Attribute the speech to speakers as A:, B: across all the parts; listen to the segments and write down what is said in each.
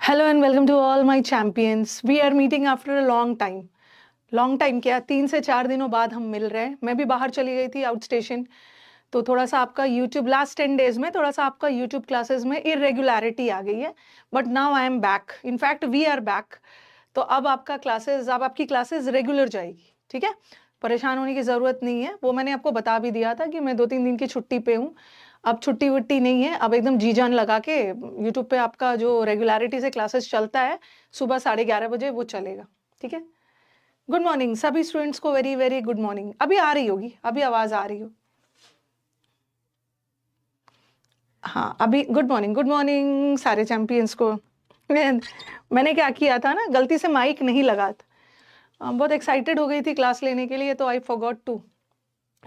A: Hello and welcome to all my champions. We are meeting after a long time. Long time क्या, 3 से 4 दिनों बाद हम मिल रहे हैं। मैं भी बाहर चली गई थी आउट स्टेशन, तो थोड़ा सा आपका यूट्यूब लास्ट 10 डेज में थोड़ा सा आपका यूट्यूब क्लासेस में इरेगुलरिटी आ गई है। But now I am back, in fact we are back. तो अब आपकी क्लासेस रेगुलर जाएगी, ठीक है। परेशान होने की ज़रूरत नहीं है, वो मैंने आपको बता भी दिया था कि मैं 2-3 दिन की छुट्टी पे हूँ। अब छुट्टी वुट्टी नहीं है, अब एकदम जी जान लगा के यूट्यूब पे आपका जो रेगुलरिटी से क्लासेस चलता है सुबह 11:30 बजे वो चलेगा, ठीक है। गुड मॉर्निंग सभी स्टूडेंट्स को, वेरी वेरी गुड मॉर्निंग। अभी आ रही होगी, अभी आवाज़ आ रही हो? हाँ अभी गुड मॉर्निंग सारे चैंपियंस को। मैंने क्या किया था ना, गलती से माइक नहीं लगा था। बहुत एक्साइटेड हो गई थी क्लास लेने के लिए, तो I forgot to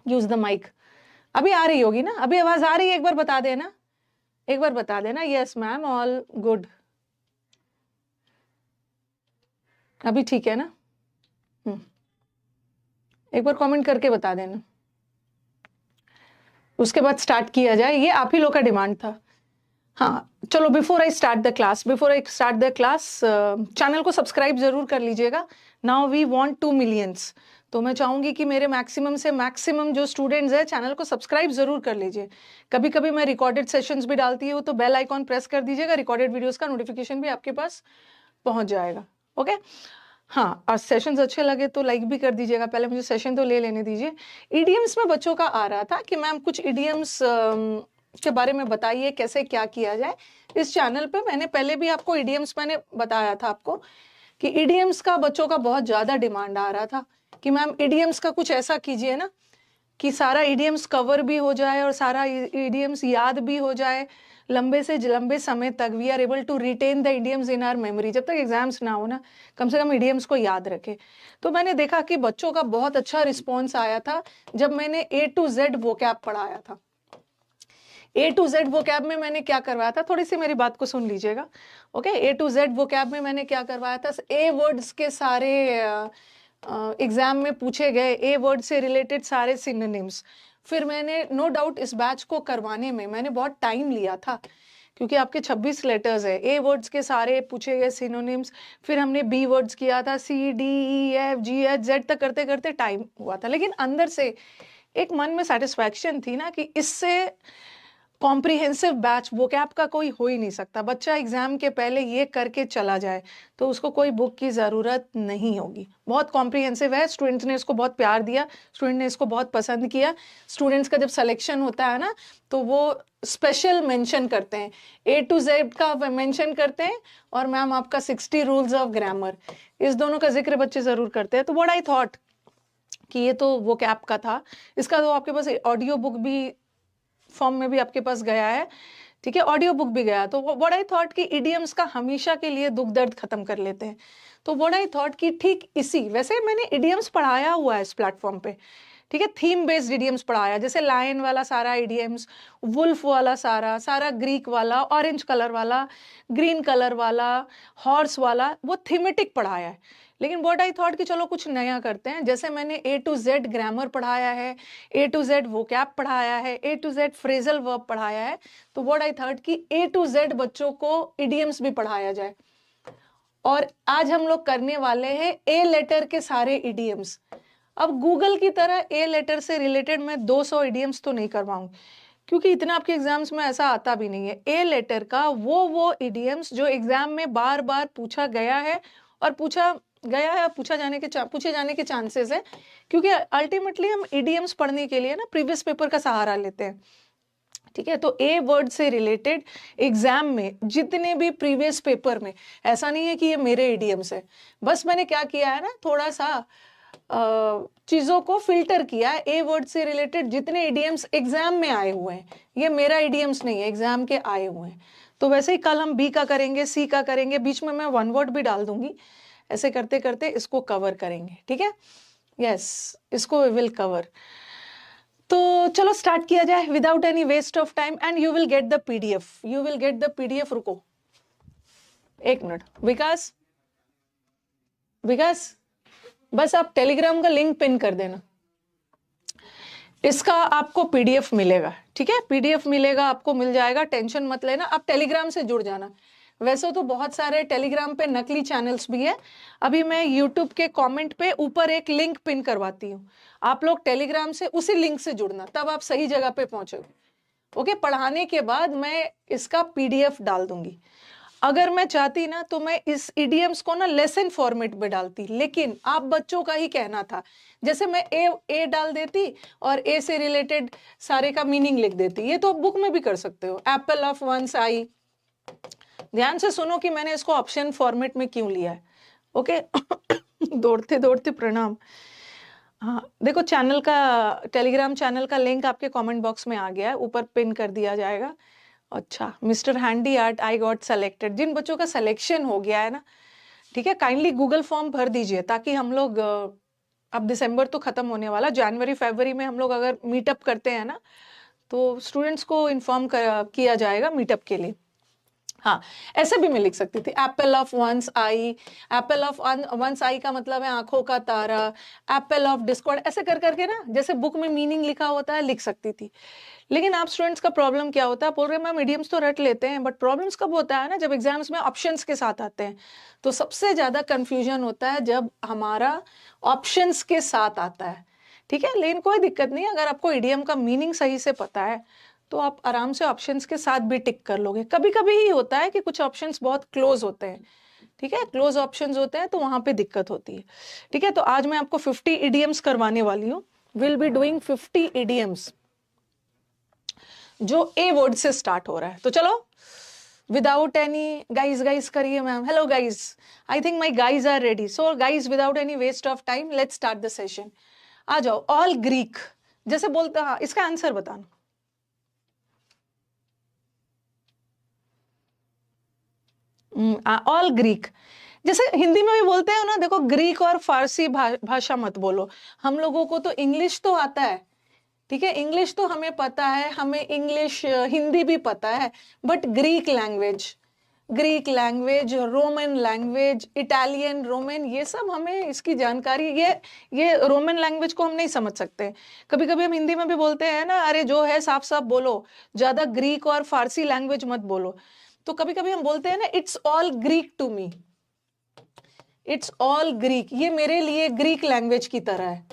A: use the mic. अभी आ रही होगी ना, अभी आवाज आ रही है? एक बार बता देना, एक बार बता देना। Yes ma'am, all good. अभी ठीक है ना? एक बार कमेंट करके बता देना, उसके बाद स्टार्ट किया जाए। ये आप ही लोग का डिमांड था। हाँ चलो, before I start the class channel को सब्सक्राइब जरूर कर लीजिएगा। नाउ वी वांट 2 मिलियंस, तो मैं चाहूंगी कि मेरे मैक्सिमम से मैक्सिमम जो स्टूडेंट्स हैं चैनल को सब्सक्राइब जरूर कर लीजिए। कभी कभी मैं रिकॉर्डेड सेशंस भी डालती हूँ, तो बेल आइकॉन प्रेस कर दीजिएगा, रिकॉर्डेड वीडियोस का नोटिफिकेशन भी आपके पास पहुंच जाएगा। ओके हाँ, और सेशंस अच्छे लगे तो लाइक भी कर दीजिएगा। पहले मुझे सेशन तो ले लेने दीजिए। ईडीएम्स में बच्चों का आ रहा था कि मैम कुछ ईडीएम्स के बारे में बताइए, कैसे क्या किया जाए। इस चैनल पे मैंने पहले भी आपको ईडीएम्स मैंने बताया था आपको कि ईडीएम्स का बच्चों का बहुत ज्यादा डिमांड आ रहा था कि मैम ईडीएम्स का कुछ ऐसा कीजिए ना कि सारा ईडीएम्स कवर भी हो जाए और सारा ईडीएम्स याद भी हो जाए लंबे से लंबे समय तक। We are able to retain the idioms in our memory. जब तक एग्जाम्स ना हो ना, कम से कम ईडीएम्स को याद रखे। तो मैंने देखा कि बच्चों का बहुत अच्छा रिस्पॉन्स आया था जब मैंने A to Z वोकैब पढ़ाया था। A to Z वोकैब में मैंने क्या करवाया था, थोड़ी सी मेरी बात को सुन लीजिएगा। Okay, A to Z vocab में मैंने क्या करवाया था, ए वर्ड्स के सारे एग्जाम में पूछे गए ए वर्ड से रिलेटेड सारे सिनोनिम्स। फिर मैंने नो डाउट इस बैच को करवाने में मैंने बहुत टाइम लिया था, क्योंकि आपके 26 लेटर्स है। ए वर्ड्स के सारे पूछे गए सिनोनिम्स, फिर हमने बी वर्ड्स किया था, C D E F G H Z तक करते करते टाइम हुआ था। लेकिन अंदर से एक मन में सेटिस्फैक्शन थी ना कि इससे कॉम्प्रिहेंसिव बैच वोकैब का कोई हो ही नहीं सकता। बच्चा एग्जाम के पहले ये करके चला जाए तो उसको कोई बुक की ज़रूरत नहीं होगी। बहुत कॉम्प्रिहेंसिव है, स्टूडेंट्स ने इसको बहुत प्यार दिया, स्टूडेंट ने इसको बहुत पसंद किया। स्टूडेंट्स का जब सिलेक्शन होता है ना, तो वो स्पेशल मेंशन करते हैं, A to Z का मेंशन करते हैं, और मैम आपका 60 रूल्स ऑफ ग्रामर, इस दोनों का जिक्र बच्चे ज़रूर करते हैं। तो व्हाट आई थॉट कि ये तो वोकैब का था, इसका तो आपके पास ऑडियो बुक भी फॉर्म में भी आपके पास गया है, ठीक है, ऑडियो बुक भी गया। तो व्हाट आई थॉट कि इडियम्स का हमेशा के लिए दुख दर्द खत्म कर लेते हैं। तो व्हाट आई थॉट कि ठीक इसी वैसे मैंने इडियम्स पढ़ाया हुआ है इस प्लेटफॉर्म पे, ठीक है। थीम बेस्ड इडियम्स पढ़ाया, जैसे लायन वाला सारा इडियम्स, वुल्फ वाला सारा सारा, ग्रीक वाला, ऑरेंज कलर वाला, ग्रीन कलर वाला, हॉर्स वाला, वो थीमेटिक पढ़ाया है। लेकिन व्हाट आई थॉट कि चलो कुछ नया करते हैं। जैसे मैंने A to Z ग्रामर पढ़ाया है, A to Z वोकैब पढ़ाया है, A to Z phrasal verb पढ़ाया है, तो व्हाट आई थॉट कि A to Z बच्चों को इडियम्स भी पढ़ाया जाए। और आज हम लोग करने वाले हैं A लेटर के सारे इडियम्स। अब गूगल की तरह A लेटर से रिलेटेड मैं 200 इडियम्स तो नहीं करवाऊं, क्योंकि इतना आपके एग्जाम्स में ऐसा आता भी नहीं है। A लेटर का वो इडियम्स जो एग्जाम में बार बार पूछा गया है, और पूछे जाने के चांसेस है, क्योंकि अल्टीमेटली हम इडियम्स पढ़ने के लिए ना प्रीवियस पेपर का सहारा लेते हैं, ठीक है। तो ए वर्ड से रिलेटेड एग्जाम में जितने भी प्रीवियस पेपर में, ऐसा नहीं है कि ये मेरे इडियम्स है, बस मैंने क्या किया है ना, थोड़ा सा चीजों को फिल्टर किया है। ए वर्ड से रिलेटेड जितने इडियम्स एग्जाम में आए हुए हैं, ये मेरा इडियम्स नहीं है, एग्जाम के आए हुए हैं। तो वैसे ही कल हम बी का करेंगे, सी का करेंगे, बीच में मैं वन वर्ड भी डाल दूंगी। ऐसे करते करते इसको कवर करेंगे, ठीक है। यस, इसको विल कवर। तो चलो स्टार्ट किया जाए without any waste of time, and you will get the PDF. रुको एक मिनट, विकास विकास, बस आप टेलीग्राम का लिंक पिन कर देना, इसका आपको पीडीएफ मिलेगा, ठीक है। पीडीएफ मिलेगा, आपको मिल जाएगा, टेंशन मत लेना। आप टेलीग्राम से जुड़ जाना, वैसे तो बहुत सारे टेलीग्राम पे नकली चैनल्स भी है। अभी मैं यूट्यूब के कमेंट पे ऊपर एक लिंक पिन करवाती हूँ, आप लोग टेलीग्राम से उसी लिंक से जुड़ना, तब आप सही जगह पे पहुंचोगे। ओके, पढ़ाने के बाद मैं इसका पीडीएफ डाल दूंगी। अगर मैं चाहती ना तो मैं इस इडियम्स को ना लेसन फॉर्मेट में डालती, लेकिन आप बच्चों का ही कहना था, जैसे मैं ए डाल देती और ए से रिलेटेड सारे का मीनिंग लिख देती। ये तो आप बुक में भी कर सकते हो। एप्पल ऑफ वंस आई, ध्यान से सुनो कि मैंने इसको ऑप्शन फॉर्मेट में क्यों लिया है। ओके दौड़ते दौड़ते प्रणाम। हाँ देखो, चैनल का, टेलीग्राम चैनल का लिंक आपके कमेंट बॉक्स में आ गया है, ऊपर पिन कर दिया जाएगा। अच्छा, mister handy art I got selected, जिन बच्चों का सिलेक्शन हो गया है ना, ठीक है, काइंडली गूगल फॉर्म भर दीजिए, ताकि हम लोग अब दिसंबर तो खत्म होने वाला, जनवरी फरवरी में हम लोग अगर मीटअप करते हैं ना, तो स्टूडेंट्स को इन्फॉर्म किया जाएगा मीटअप के लिए। हाँ, ऐसे भी मैं लिख सकती थी, apple of one's eye, apple of one's eye का मतलब है आंखों का तारा, एप्पल ऑफ डिस्कॉर्ड, ऐसे कर करके ना, जैसे बुक में मीनिंग लिखा होता है, लिख सकती थी। लेकिन आप स्टूडेंट्स का प्रॉब्लम क्या होता है, बोल रहे हैं मैम मीडियम्स तो रट लेते हैं, बट प्रॉब्लम्स कब होता है ना, जब एग्जाम्स में ऑप्शंस के साथ आते हैं, तो सबसे ज्यादा कंफ्यूजन होता है जब हमारा ऑप्शंस के साथ आता है। ठीक है, लेकिन कोई दिक्कत नहीं, अगर आपको इडियम का मीनिंग सही से पता है तो आप आराम से ऑप्शंस के साथ भी टिक कर लोगे। कभी कभी ही होता है कि कुछ ऑप्शंस बहुत क्लोज होते हैं, ठीक है, क्लोज ऑप्शंस होते हैं, तो वहां पे दिक्कत होती है। ठीक है, तो आज मैं आपको 50 इडियम्स करवाने वाली हूँ। विल बी डूइंग 50 इडियम्स जो ए वर्ड से स्टार्ट हो रहा है। तो चलो, विदाउट एनी गाइज करिए ma'am, hello guys, I think my guys are ready. So guys, without any waste of time, let's start the session. आ जाओ। ऑल ग्रीक, जैसे बोलते, हाँ इसका आंसर बताना। ऑल ग्रीक, जैसे हिंदी में भी बोलते हैं ना, देखो ग्रीक और फारसी भाषा मत बोलो। हम लोगों को तो इंग्लिश तो आता है, ठीक है, इंग्लिश तो हमें पता है, हमें इंग्लिश हिंदी भी पता है, but Greek language, Roman language, Italian, Roman, ये सब हमें इसकी जानकारी, ये रोमन लैंग्वेज को हम नहीं समझ सकते। कभी कभी हम हिंदी में भी बोलते हैं ना, अरे जो है साफ साफ बोलो, ज्यादा ग्रीक और फारसी लैंग्वेज मत बोलो। तो कभी कभी हम बोलते हैं ना, it's all Greek to me, it's all Greek, ये मेरे लिए ग्रीक लैंग्वेज की तरह है,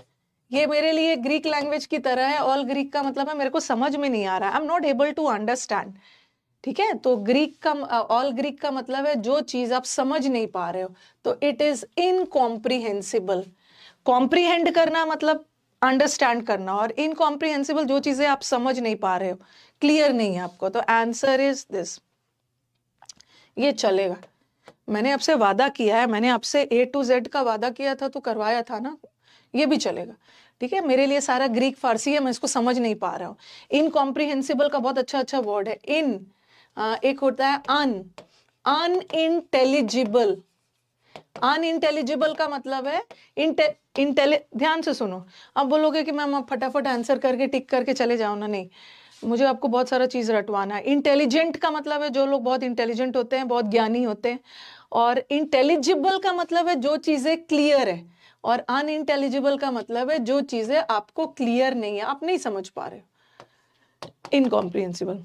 A: ये मेरे लिए ग्रीक लैंग्वेज की तरह है। ऑल ग्रीक का मतलब है मेरे को समझ में नहीं आ रहा, I am not able to understand. ठीक है, तो ग्रीक का, ऑल ग्रीक का मतलब है जो चीज आप समझ नहीं पा रहे हो, तो इट इज इनकॉम्प्रिहेंसिबल। कॉम्प्रीहेंड करना मतलब अंडरस्टैंड करना, और इनकॉम्प्रिहेंसिबल जो चीजें आप समझ नहीं पा रहे हो, क्लियर नहीं है आपको, तो आंसर इज दिस। ये चलेगा, मैंने आपसे वादा किया है, मैंने आपसे A to Z का वादा किया था तो करवाया था ना, ये भी चलेगा। ठीक है, मेरे लिए सारा ग्रीक फारसी है, मैं इसको समझ नहीं पा रहा हूँ। इनकॉम्प्रिहेंसिबल का बहुत अच्छा वर्ड है इन, एक होता है अनइंटेलिजिबल। अनइंटेलिजिबल का मतलब है ध्यान से सुनो। अब बोलोगे कि मैम आप फटाफट आंसर करके टिक करके चले जाओ ना, नहीं, मुझे आपको बहुत सारा चीज रटवाना है। इंटेलिजेंट का मतलब है जो लोग बहुत इंटेलिजेंट होते हैं, बहुत ज्ञानी होते हैं, और इंटेलिजिबल का मतलब है जो चीजें क्लियर है, और अनइंटेलिजिबल का मतलब है जो चीजें आपको क्लियर नहीं है, आप नहीं समझ पा रहे हो, इनकॉम्प्रिहेंसिबल।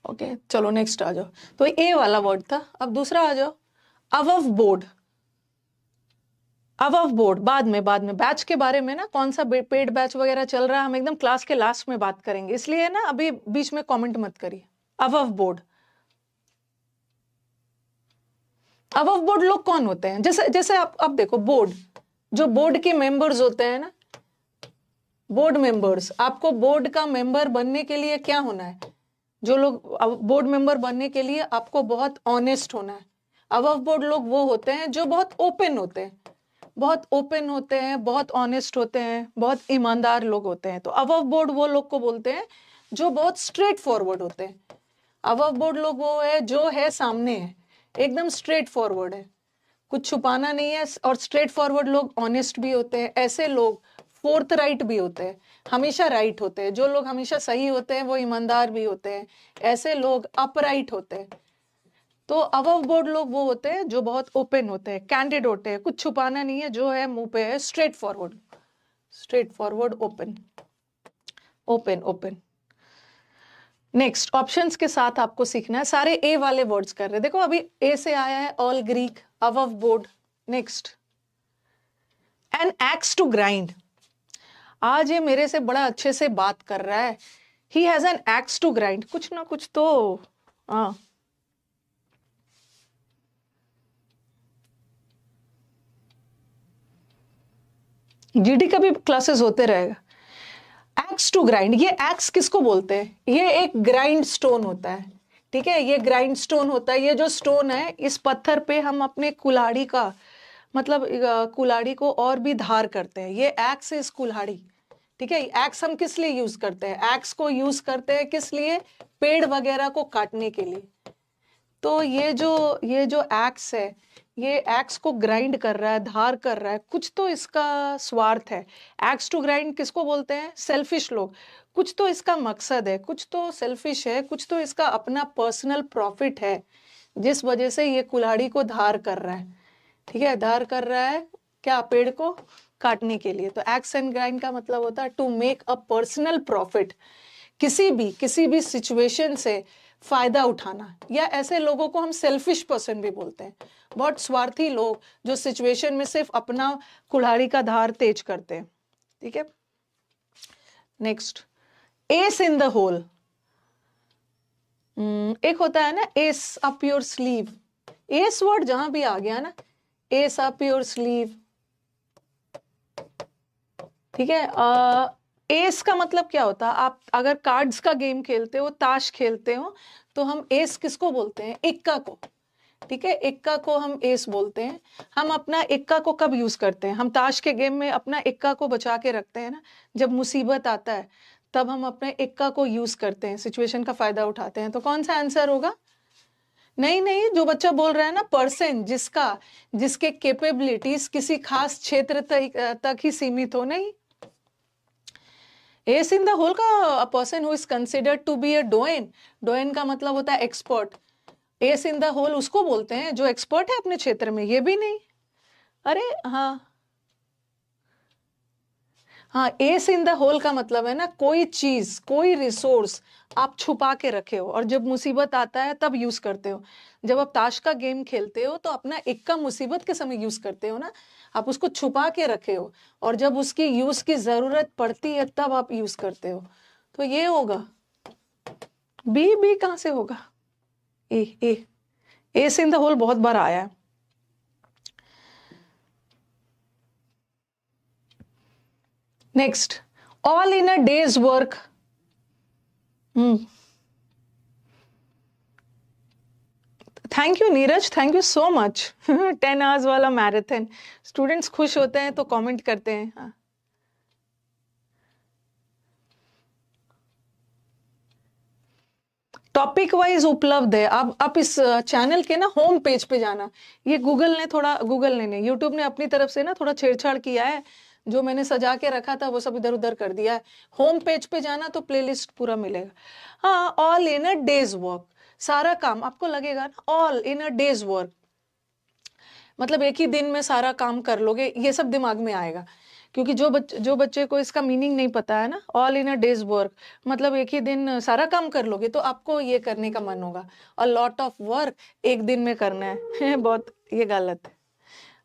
A: ओके, चलो नेक्स्ट आ जाओ। तो ए वाला वर्ड था, अब दूसरा आ जाओ, अबव बोर्ड। अबव बोर्ड बाद में बैच के बारे में ना, कौन सा पेड बैच वगैरह चल रहा है, हम एकदम क्लास के लास्ट में बात करेंगे, इसलिए ना अभी बीच में कमेंट मत करिए। अबव बोर्ड, अबव बोर्ड लोग कौन होते हैं, जैसे जैसे आप देखो, बोर्ड, जो बोर्ड के मेंबर्स होते हैं ना, बोर्ड मेंबर्स, आपको बोर्ड का मेंबर बनने के लिए क्या होना है, जो लोग बोर्ड मेंबर बनने के लिए आपको बहुत ऑनेस्ट होना है। अबव बोर्ड लोग वो होते हैं जो बहुत ओपन होते हैं, बहुत ओपन होते हैं, बहुत ऑनेस्ट होते हैं, बहुत ईमानदार लोग होते हैं। तो अबव बोर्ड वो लोग को बोलते हैं जो बहुत स्ट्रेट फॉरवर्ड होते हैं। अबव बोर्ड लोग वो है जो है सामने है, एकदम स्ट्रेट फॉरवर्ड है, कुछ छुपाना नहीं है, और स्ट्रेट फॉरवर्ड लोग ऑनेस्ट भी होते हैं। ऐसे लोग फोर्थ राइट भी होते हैं, हमेशा राइट होते हैं। जो लोग हमेशा सही होते हैं वो ईमानदार भी होते हैं। ऐसे लोग अपराइट होते हैं। तो अबव बोर्ड लोग वो होते हैं जो बहुत ओपन होते हैं, कैंडिड होते हैं, कुछ छुपाना नहीं है, जो है मुंह पे है, straight forward, open, open. Next options के साथ आपको सीखना है, सारे ए वाले वर्ड्स कर रहे हैं। देखो अभी ए से आया है all Greek, above board. Next an axe to grind, आज ये मेरे से बड़ा अच्छे से बात कर रहा है। He has an axe to grind, कुछ ना कुछ तो हाँ। जीडी का भी क्लासेस होते रहेगा। एक्स टू ग्राइंड, ये एक्स किसको बोलते हैं? ये एक ग्राइंड स्टोन होता है, ठीक है, ये ग्राइंड स्टोन होता है। ये जो स्टोन है, इस पत्थर पे हम अपने कुल्हाड़ी का मतलब कुल्हाड़ी को और भी धार करते हैं। ये एक्स इज कुल्हाड़ी, ठीक है। एक्स हम किस लिए यूज करते हैं? एक्स को यूज करते हैं किस लिए? पेड़ वगैरह को काटने के लिए। तो ये जो एक्स है, ये एक्स को ग्राइंड कर रहा है, धार कर रहा है, कुछ तो इसका स्वार्थ है। एक्स टू ग्राइंड किसको बोलते हैं? सेल्फिश लोग। कुछ तो इसका मकसद है, कुछ तो सेल्फिश है, कुछ तो इसका अपना पर्सनल प्रॉफिट है, जिस वजह से ये कुल्हाड़ी को धार कर रहा है, ठीक है। धार कर रहा है क्या? पेड़ को काटने के लिए। तो एक्स एंड ग्राइंड का मतलब होता है to make a personal profit, किसी भी सिचुएशन से फायदा उठाना। या ऐसे लोगों को हम सेल्फिश पर्सन भी बोलते हैं, बहुत स्वार्थी लोग जो सिचुएशन में सिर्फ अपना कुल्हाड़ी का धार तेज करते हैं, ठीक है। Next ace in the hole, एक होता है ना ace up your sleeve. Ace word जहां भी आ गया ना, एस अप योर स्लीव, ठीक है। एस का मतलब क्या होता है? आप अगर कार्ड्स का गेम खेलते हो, ताश खेलते हो, तो हम एस किसको बोलते हैं? इक्का को, ठीक है। इक्का को हम एस बोलते हैं। हम अपना इक्का को कब यूज करते हैं? हम ताश के गेम में अपना इक्का को बचा के रखते हैं ना, जब मुसीबत आता है तब हम अपने इक्का को यूज करते हैं, सिचुएशन का फायदा उठाते हैं। तो कौन सा आंसर होगा? नहीं, जो बच्चा बोल रहा है ना पर्सन जिसके कैपेबिलिटीज किसी खास क्षेत्र तक ही सीमित हो, नहीं। एस इन द होल का person who is considered to be a doyen, doyen का मतलब होता है expert. Ace in the hole उसको बोलते हैं जो एक्सपर्ट है अपने क्षेत्र में, ये भी नहीं। अरे हाँ, एस इन द होल का मतलब है ना कोई चीज, कोई रिसोर्स आप छुपा के रखे हो और जब मुसीबत आता है तब यूज करते हो। जब आप ताश का गेम खेलते हो तो अपना इक्का मुसीबत के समय यूज करते हो ना, आप उसको छुपा के रखे हो और जब उसकी यूज की जरूरत पड़ती है तब आप यूज करते हो। तो ये होगा बी कहां से होगा? A ace in the hole बहुत बार आया है। Next all in a day's work, thank you Neeraj, thank you so much. 10 hours वाला मैराथन, स्टूडेंट्स खुश होते हैं तो कमेंट करते हैं। हाँ। टॉपिक वाइज उपलब्ध है। आप इस चैनल के ना होम पेज पे जाना, ये गूगल ने नहीं, यूट्यूब ने अपनी तरफ से ना थोड़ा छेड़छाड़ किया है, जो मैंने सजा के रखा था वो सब इधर उधर कर दिया है। होम पेज पे जाना तो प्लेलिस्ट पूरा मिलेगा। हाँ, all in a day's work, सारा काम आपको लगेगा ना, all in a day's work मतलब एक ही दिन में सारा काम कर लोगे, ये सब दिमाग में आएगा। क्योंकि जो बच्चे को इसका मीनिंग नहीं पता है ना, all in a day's work मतलब एक ही दिन सारा काम कर लोगे, तो आपको ये करने का मन होगा। और लॉट ऑफ वर्क एक दिन में करना है बहुत, ये गलत है।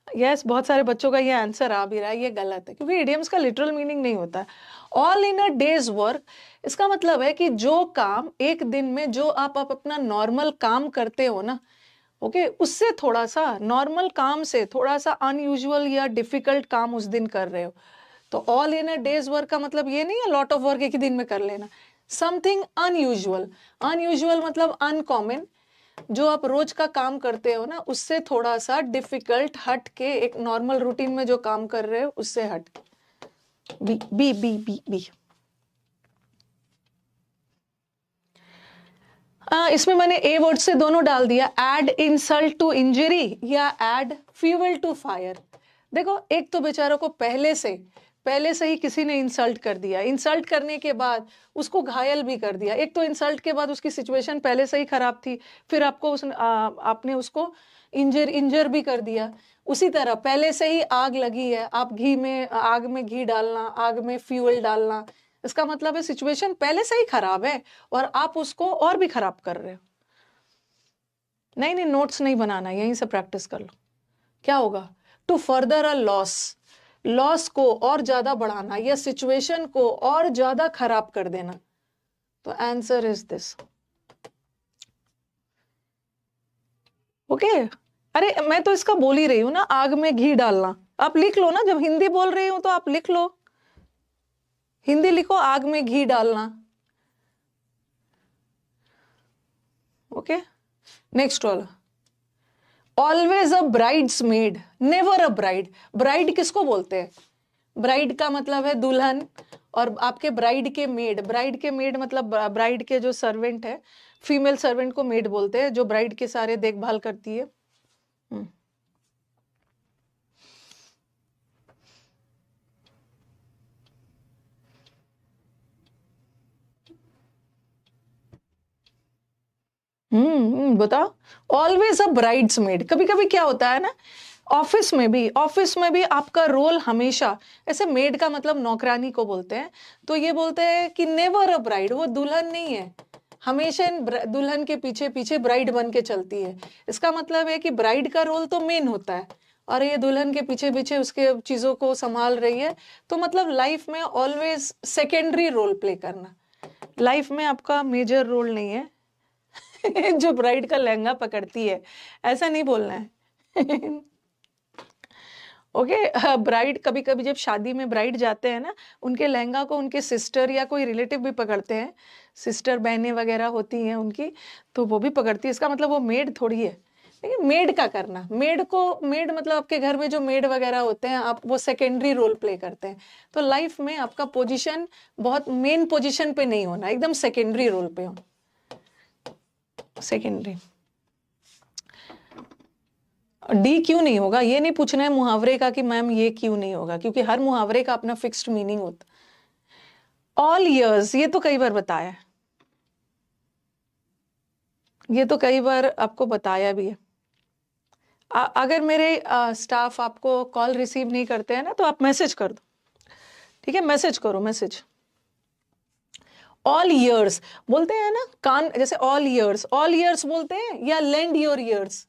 A: यस, बहुत सारे बच्चों का ये आंसर आ भी रहा है, ये गलत है, क्योंकि इडियम्स का लिटरल मीनिंग नहीं होता है। All in a day's work इसका मतलब है कि जो काम एक दिन में, जो आप अपना नॉर्मल काम करते हो ना, ओके, उससे थोड़ा सा, नॉर्मल काम से थोड़ा सा अनयूजुअल या डिफिकल्ट काम उस दिन कर रहे हो। तो all in a day's work का मतलब ये नहीं है लॉट ऑफ वर्क एक ही दिन में कर लेना। समथिंग अनयूजुअल, अनयूजुअल मतलब अनकॉमन, जो आप रोज का काम करते हो ना उससे थोड़ा सा डिफिकल्ट, हट के, एक नॉर्मल रूटीन में जो काम कर रहे हो उससे हट के। B B B B B इसमें मैंने ए वर्ड से दोनों डाल दिया, एड इंसल्ट टू इंजरी या एड फ्यूल टू फायर। देखो एक तो बेचारों को पहले से ही किसी ने इंसल्ट कर दिया, इंसल्ट करने के बाद उसको घायल भी कर दिया। एक तो इंसल्ट के बाद उसकी सिचुएशन पहले से ही खराब थी, फिर आपने उसको इंजर भी कर दिया। उसी तरह पहले से ही आग लगी है, आप आग में घी डालना, आग में फ्यूल डालना, इसका मतलब है सिचुएशन पहले से ही खराब है और आप उसको और भी खराब कर रहे हो। नहीं नहीं, नोट्स नहीं बनाना, यहीं से प्रैक्टिस कर लो। क्या होगा? To further a loss, loss को और ज्यादा बढ़ाना या सिचुएशन को और ज्यादा खराब कर देना। तो आंसर इज दिस। ओके। अरे मैं तो इसका बोल ही रही हूं ना, आग में घी डालना। आप लिख लो ना, जब हिंदी बोल रही हूं तो आप लिख लो, हिंदी लिखो, आग में घी डालना। ओके, नेक्स्ट वाला, always a brides made, never a bride. Bride किसको बोलते हैं? ब्राइड का मतलब है दुल्हन, और आपके ब्राइड के मेड, ब्राइड के मेड मतलब ब्राइड के जो सर्वेंट है, फीमेल सर्वेंट को मेड बोलते हैं, जो ब्राइड के सारे देखभाल करती है। बताओ, ऑलवेज अ ब्राइड्स मेड। कभी कभी क्या होता है ना, ऑफिस में भी आपका रोल हमेशा, ऐसे मेड का मतलब नौकरानी को बोलते हैं, तो ये बोलते हैं कि नेवर अ ब्राइड, वो दुल्हन नहीं है, हमेशा दुल्हन के पीछे पीछे ब्राइड बन के चलती है। इसका मतलब है कि ब्राइड का रोल तो मेन होता है और ये दुल्हन के पीछे पीछे उसके चीजों को संभाल रही है। तो मतलब लाइफ में ऑलवेज सेकेंडरी रोल प्ले करना, लाइफ में आपका मेजर रोल नहीं है। जो ब्राइड का लहंगा पकड़ती है, ऐसा नहीं बोलना है। ओके, ब्राइड कभी कभी जब शादी में ब्राइड जाते हैं ना, उनके लहंगा को उनके सिस्टर या कोई रिलेटिव भी पकड़ते हैं, सिस्टर बहनें वगैरह होती हैं उनकी, तो वो भी पकड़ती है। इसका मतलब वो मेड थोड़ी है। लेकिन मेड का करना, मेड को, मेड मतलब आपके घर में जो मेड वगैरह होते हैं, आप वो सेकेंडरी रोल प्ले करते हैं। तो लाइफ में आपका पोजीशन बहुत मेन पोजीशन पे नहीं होना, एकदम सेकेंडरी रोल पे हो, सेकेंडरी। डी क्यों नहीं होगा, ये नहीं पूछना है मुहावरे का कि मैम ये क्यों नहीं होगा, क्योंकि हर मुहावरे का अपना फिक्स्ड मीनिंग होता। ऑल इयर्स, ये तो कई बार बताया है, ये तो कई बार आपको बताया भी है। अगर मेरे स्टाफ आपको कॉल रिसीव नहीं करते हैं ना, तो आप मैसेज कर दो, ठीक है, मैसेज करो, मैसेज। ऑल ईयर्स बोलते हैं ना, कान, जैसे ऑल ईयर्स बोलते हैं, या लेंड योर ईयर्स।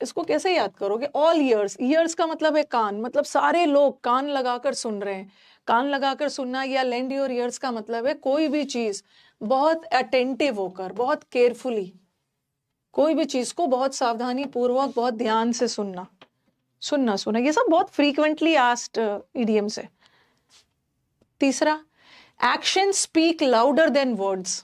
A: इसको कैसे याद करोगे? ऑल ईयर्स, ईयर्स का मतलब है कान, मतलब सारे लोग कान लगाकर सुन रहे हैं। कान लगाकर सुनना या लेंड योर ईयर्स का मतलब है कोई भी चीज बहुत अटेंटिव होकर, बहुत केयरफुली, कोई भी चीज को बहुत सावधानी पूर्वक, बहुत ध्यान से सुनना, सुनना सुना, ये सब बहुत फ्रीक्वेंटली आस्क्ड इडियम्स है। तीसरा, action speak louder than words.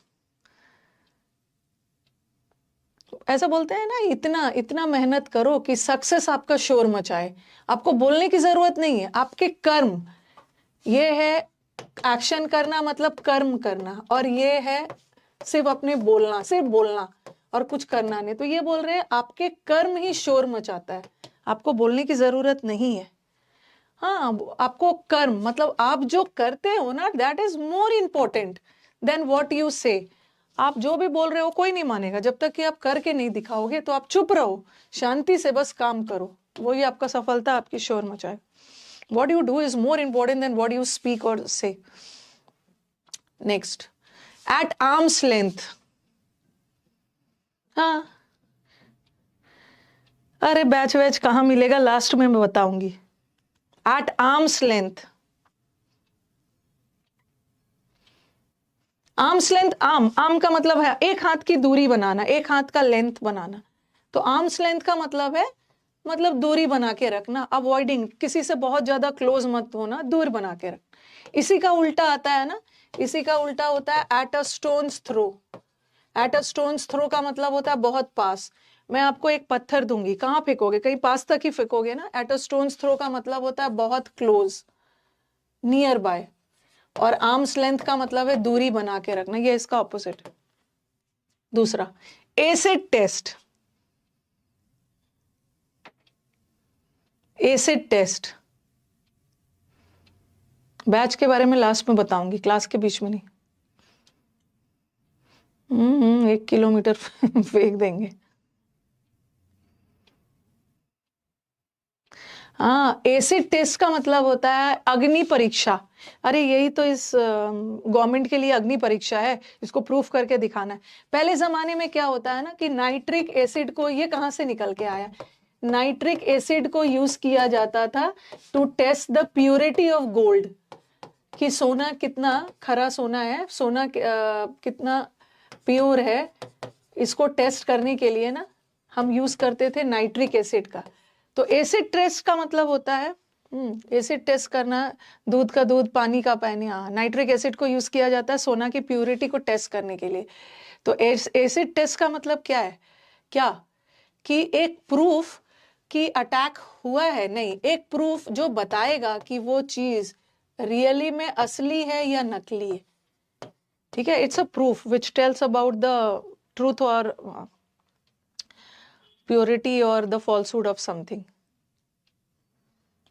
A: ऐसा बोलते हैं ना, इतना इतना मेहनत करो कि सक्सेस आपका शोर मचाए। आपको बोलने की जरूरत नहीं है, आपके कर्म, ये है एक्शन करना मतलब कर्म करना, और ये है सिर्फ अपने बोलना, सिर्फ बोलना और कुछ करना नहीं। तो ये बोल रहे हैं आपके कर्म ही शोर मचाता है, आपको बोलने की जरूरत नहीं है। हाँ, आपको कर्म मतलब आप जो करते हो ना, that is more important than what you say. आप जो भी बोल रहे हो कोई नहीं मानेगा, जब तक कि आप करके नहीं दिखाओगे। तो आप चुप रहो, शांति से बस काम करो, वही आपका सफलता, आपकी शोर मचाए। What you do is more important than what you speak or say. Next, at arm's length. हाँ, अरे बैच वैच कहाँ मिलेगा, लास्ट में मैं बताऊंगी। At arm's length. Arms length, arm का मतलब है एक हाथ की दूरी बनाना, एक हाथ का लेंथ बनाना। तो आर्म्स लेंथ का मतलब है, मतलब दूरी बना के रखना, अवॉइडिंग, किसी से बहुत ज्यादा क्लोज मत होना, दूर बना के रखना। इसी का उल्टा आता है ना, इसी का उल्टा होता है at a stone's throw. At a stone's throw का मतलब होता है बहुत पास। मैं आपको एक पत्थर दूंगी, कहाँ फेंकोगे? कहीं पास तक ही फेंकोगे ना। एट अ स्टोन्स थ्रो का मतलब होता है बहुत क्लोज, नियर बाय। और आर्म्स लेंथ का मतलब है दूरी बना के रखना, ये इसका ऑपोजिट है। दूसरा, acid test. Acid test batch के बारे में लास्ट में बताऊंगी, क्लास के बीच में नहीं। 1 किलोमीटर फेंक देंगे। हाँ, एसिड टेस्ट का मतलब होता है अग्नि परीक्षा। अरे यही तो इस गवर्नमेंट के लिए अग्नि परीक्षा है, इसको प्रूफ करके दिखाना है। पहले जमाने में क्या होता है ना कि नाइट्रिक एसिड को, ये कहाँ से निकल के आया, नाइट्रिक एसिड को यूज किया जाता था to test the purity of gold, कि सोना कितना खरा सोना है, सोना कितना प्योर है, इसको टेस्ट करने के लिए ना हम यूज करते थे नाइट्रिक एसिड का। तो एसिड टेस्ट का मतलब होता है एसिड टेस्ट करना, दूध का दूध पानी का पानी। हाँ, नाइट्रिक एसिड को यूज किया जाता है सोना की प्योरिटी को टेस्ट करने के लिए। तो एसिड टेस्ट का मतलब क्या है, क्या कि एक प्रूफ कि अटैक हुआ है, नहीं, एक प्रूफ जो बताएगा कि वो चीज रियली में असली है या नकली है। ठीक है, it's a proof which tells about the truth और प्योरिटी और द फॉल्सहुड ऑफ समथिंग।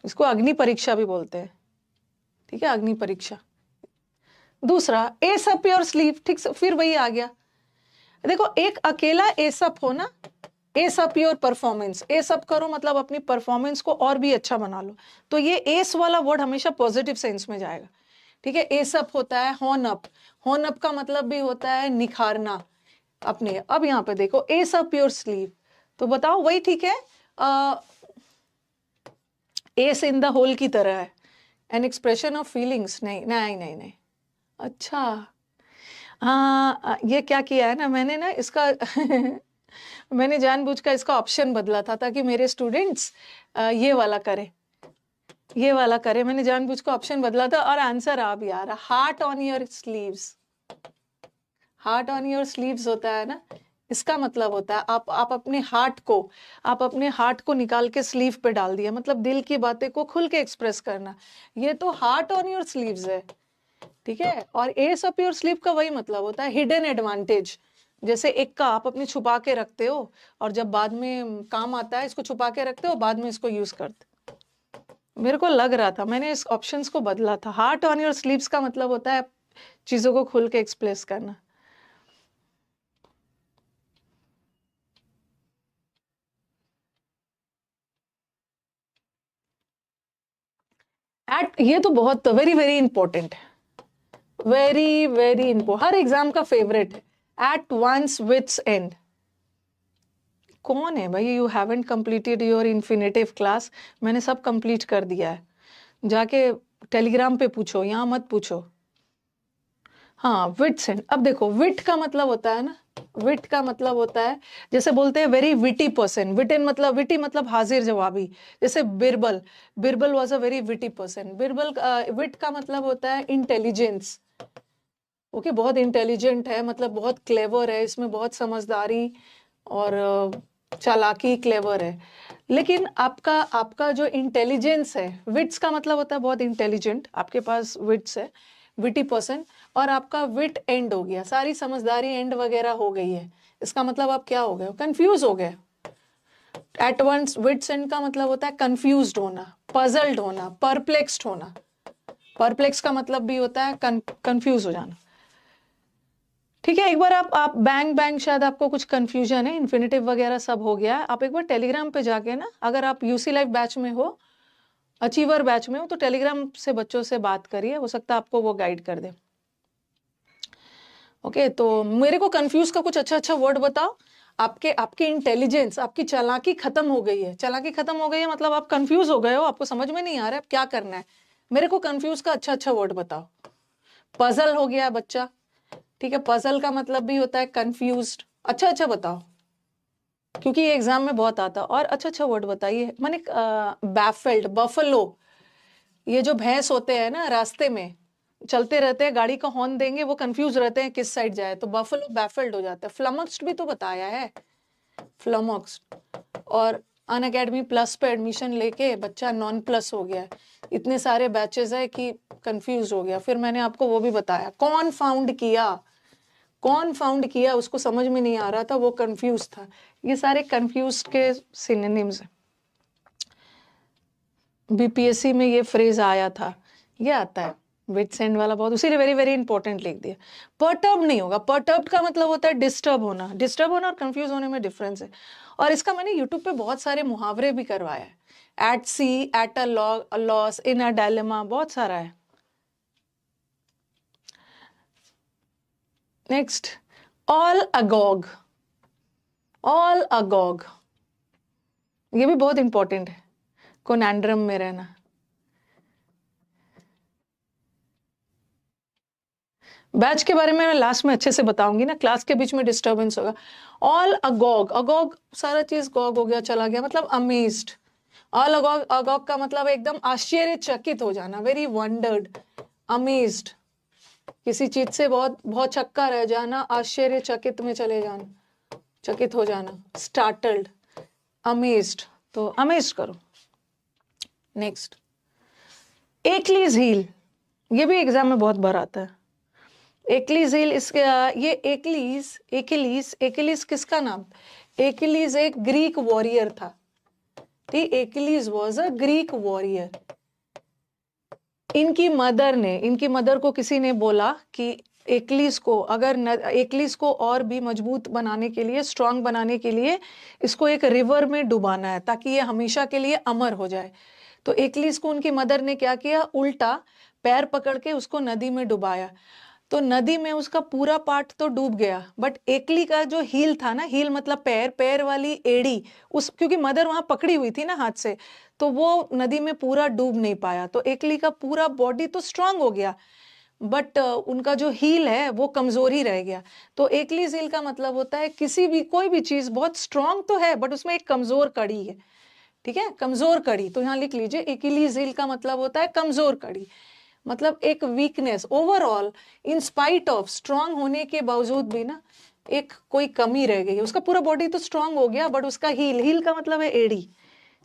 A: इसको अग्नि परीक्षा भी बोलते हैं। ठीक है, अग्नि परीक्षा। दूसरा एस अप योर स्लीव, ठीक से, फिर वही आ गया। देखो, एक अकेला एस अप हो ना, ace up your performance, S up करो मतलब अपनी परफॉर्मेंस को और भी अच्छा बना लो। तो ये एस वाला वर्ड हमेशा पॉजिटिव सेंस में जाएगा। ठीक है, एस अप होता है हॉर्न अप, हॉर्न अप का मतलब भी होता है निखारना अपने। अब यहाँ पे देखो एस अप योर स्लीव, तो बताओ वही ठीक है, एस इन द होल की तरह है, एन एक्सप्रेशन ऑफ फीलिंग्स, नहीं नहीं नहीं नहीं। अच्छा, हाँ, ये क्या किया है ना मैंने ना इसका मैंने जानबूझकर इसका ऑप्शन बदला था ताकि मेरे स्टूडेंट्स ये वाला करे, ये वाला करे। मैंने जानबूझकर ऑप्शन बदला था और आंसर आ भी आ रहा। Heart on your sleeves, heart on your sleeves होता है ना, इसका मतलब होता है आप अपने हार्ट को निकाल के स्लीव पे डाल दिया, मतलब दिल की बातें को खुल के एक्सप्रेस करना। ये तो हार्ट ऑन योर स्लीव्स है। ठीक है, और एस अप योर स्लीव का वही मतलब होता है हिडन एडवांटेज। जैसे एक का आप अपने छुपा के रखते हो और जब बाद में काम आता है इसको छुपा के रखते हो, बाद में इसको यूज करते। मेरे को लग रहा था, मैंने इस ऑप्शंस को बदला था। हार्ट ऑन योर स्लीव्स का मतलब होता है चीजों को खुल के एक्सप्रेस करना। ये तो बहुत वेरी वेरी इंपॉर्टेंट है, वेरी वेरी इंपॉर्टेंट, हर एग्जाम का फेवरेट है। एट वंस विथ्स एंड, कौन है भाई, you haven't completed your infinitive class. मैंने सब कंप्लीट कर दिया है, जाके टेलीग्राम पे पूछो, यहाँ मत पूछो। हाँ, विट्स एंड। अब देखो, विट का मतलब होता है ना, विट का मतलब होता है, जैसे बोलते हैं वेरी विटी पर्सन, विटी मतलब हाजिर जवाबी। जैसे Birbal, Birbal was a very witty person. Birbal, wit का मतलब होता है इंटेलिजेंस। ओके, बहुत इंटेलिजेंट है, मतलब बहुत क्लेवर है, इसमें बहुत समझदारी और चालाकी, क्लेवर है। लेकिन आपका आपका जो इंटेलिजेंस है, विट्स का मतलब होता है बहुत इंटेलिजेंट, आपके पास विट्स है, विटी पर्सन, और आपका विट एंड हो गया, सारी समझदारी एंड वगैरह हो गई है। इसका मतलब आप क्या हो गए, कंफ्यूज हो गए। एट वंस विट्स एंड का मतलब होता है कंफ्यूज्ड होना, पजल्ड होना, परप्लेक्स्ड होना। परप्लेक्स का मतलब भी होता है कंफ्यूज हो जाना। ठीक है, एक बार आप बैंग शायद आपको कुछ कंफ्यूजन है, इन्फिनेटिव वगैरह सब हो गया है, आप एक बार टेलीग्राम पे जाके ना, अगर आप यूसी लाइव बैच में हो, अचीवर बैच में हो, तो टेलीग्राम से बच्चों से बात करिए, हो सकता है आपको वो गाइड कर दे। ओके, तो मेरे को कंफ्यूज का कुछ अच्छा अच्छा वर्ड बताओ। आपके इंटेलिजेंस, आपकी चालाकी खत्म हो गई है, चालाकी खत्म हो गई है मतलब आप कंफ्यूज हो गए हो, आपको समझ में नहीं आ रहा है क्या करना है। मेरे को कंफ्यूज का अच्छा अच्छा वर्ड बताओ। पजल हो गया बच्चा, ठीक है, पजल का मतलब भी होता है कंफ्यूज्ड। अच्छा अच्छा बताओ, क्योंकि ये एग्जाम में बहुत आता है। और अच्छा अच्छा वर्ड बताइए। माने बैफल्ड, बफलो, ये जो भैंस होते हैं ना, रास्ते में चलते रहते हैं, गाड़ी का हॉर्न देंगे, वो कंफ्यूज रहते हैं किस साइड जाए, तो बफलो बैफल्ड हो जाता है। फ्लमक्स्ड भी तो बताया है, फ्लमक्स्ड। और अन अकेडमी प्लस पे एडमिशन लेके बच्चा नॉन प्लस हो गया, इतने सारे बैचेस है कि कंफ्यूज हो गया। फिर मैंने आपको वो भी बताया, कौन फाउंड किया, उसको समझ में नहीं आ रहा था, वो कंफ्यूज था। ये सारे कंफ्यूज के सिनोनिम्स हैं। बीपीएससी में ये फ्रेज आया था, ये आता है। विट्स एंड वाला बहुत, उसी ने वेरी वेरी इंपॉर्टेंट लिख दिया। परटर्ब नहीं होगा, परटर्ब का मतलब होता है डिस्टर्ब होना। डिस्टर्ब होना और कंफ्यूज होने में डिफरेंस है। और इसका मैंने यूट्यूब पे बहुत सारे मुहावरे भी करवाया है। At sea, at a loss, in a dilemma, बहुत सारा है। Next, all agog. All agog ये भी बहुत इंपॉर्टेंट है, कोनैंड्रम में रहना। बैच के बारे में मैं लास्ट में अच्छे से बताऊंगी ना, क्लास के बीच में डिस्टर्बेंस होगा। ऑल अगॉग, अगॉग सारा चीज गॉग हो गया, चला गया, मतलब अमेज्ड। ऑल अगॉग, अगॉग का मतलब एकदम आश्चर्यचकित हो जाना, वेरी वंडर्ड, अमेज्ड। किसी चीज से बहुत बहुत चक्का रह जाना, आश्चर्यचकित में चले जाना, चकित हो जाना, स्टार्टल्ड, अमेज्ड। तो अमेज्ड करो। नेक्स्ट, एक्लीज हील, ये भी एग्जाम में बहुत बार आता है। एक्लीज हील, इसके ये एकिलीज किसका नाम? एकिलीज एक ग्रीक वॉरियर था। ठीक, Achilles was a Greek warrior. इनकी मदर को किसी ने बोला कि एक्लीज को, एक्लीज को और भी मजबूत बनाने के लिए, स्ट्रांग बनाने के लिए इसको एक रिवर में डुबाना है ताकि ये हमेशा के लिए अमर हो जाए। तो एक्लीज को उनकी मदर ने क्या किया, उल्टा पैर पकड़ के उसको नदी में डुबाया। तो नदी में उसका पूरा पार्ट तो डूब गया, बट एकली का जो हील था ना, हील मतलब पैर, पैर वाली एड़ी, उस क्योंकि मदर वहां पकड़ी हुई थी ना हाथ से, तो वो नदी में पूरा डूब नहीं पाया। तो एकली का पूरा बॉडी तो स्ट्रांग हो गया, बट उनका जो हील है वो कमजोर ही रह गया। तो एकलीज हील का मतलब होता है किसी भी, कोई भी चीज बहुत स्ट्रांग तो है बट उसमें एक कमजोर कड़ी है। ठीक है, कमजोर कड़ी, तो यहाँ लिख लीजिए, एकिलीज हील का मतलब होता है कमजोर कड़ी, मतलब एक weakness, overall in spite of strong होने के बावजूद भी ना एक कोई कमी रह गई। उसका पूरा बॉडी तो स्ट्रांग हो गया बट उसका हील, हील का मतलब है एड़ी,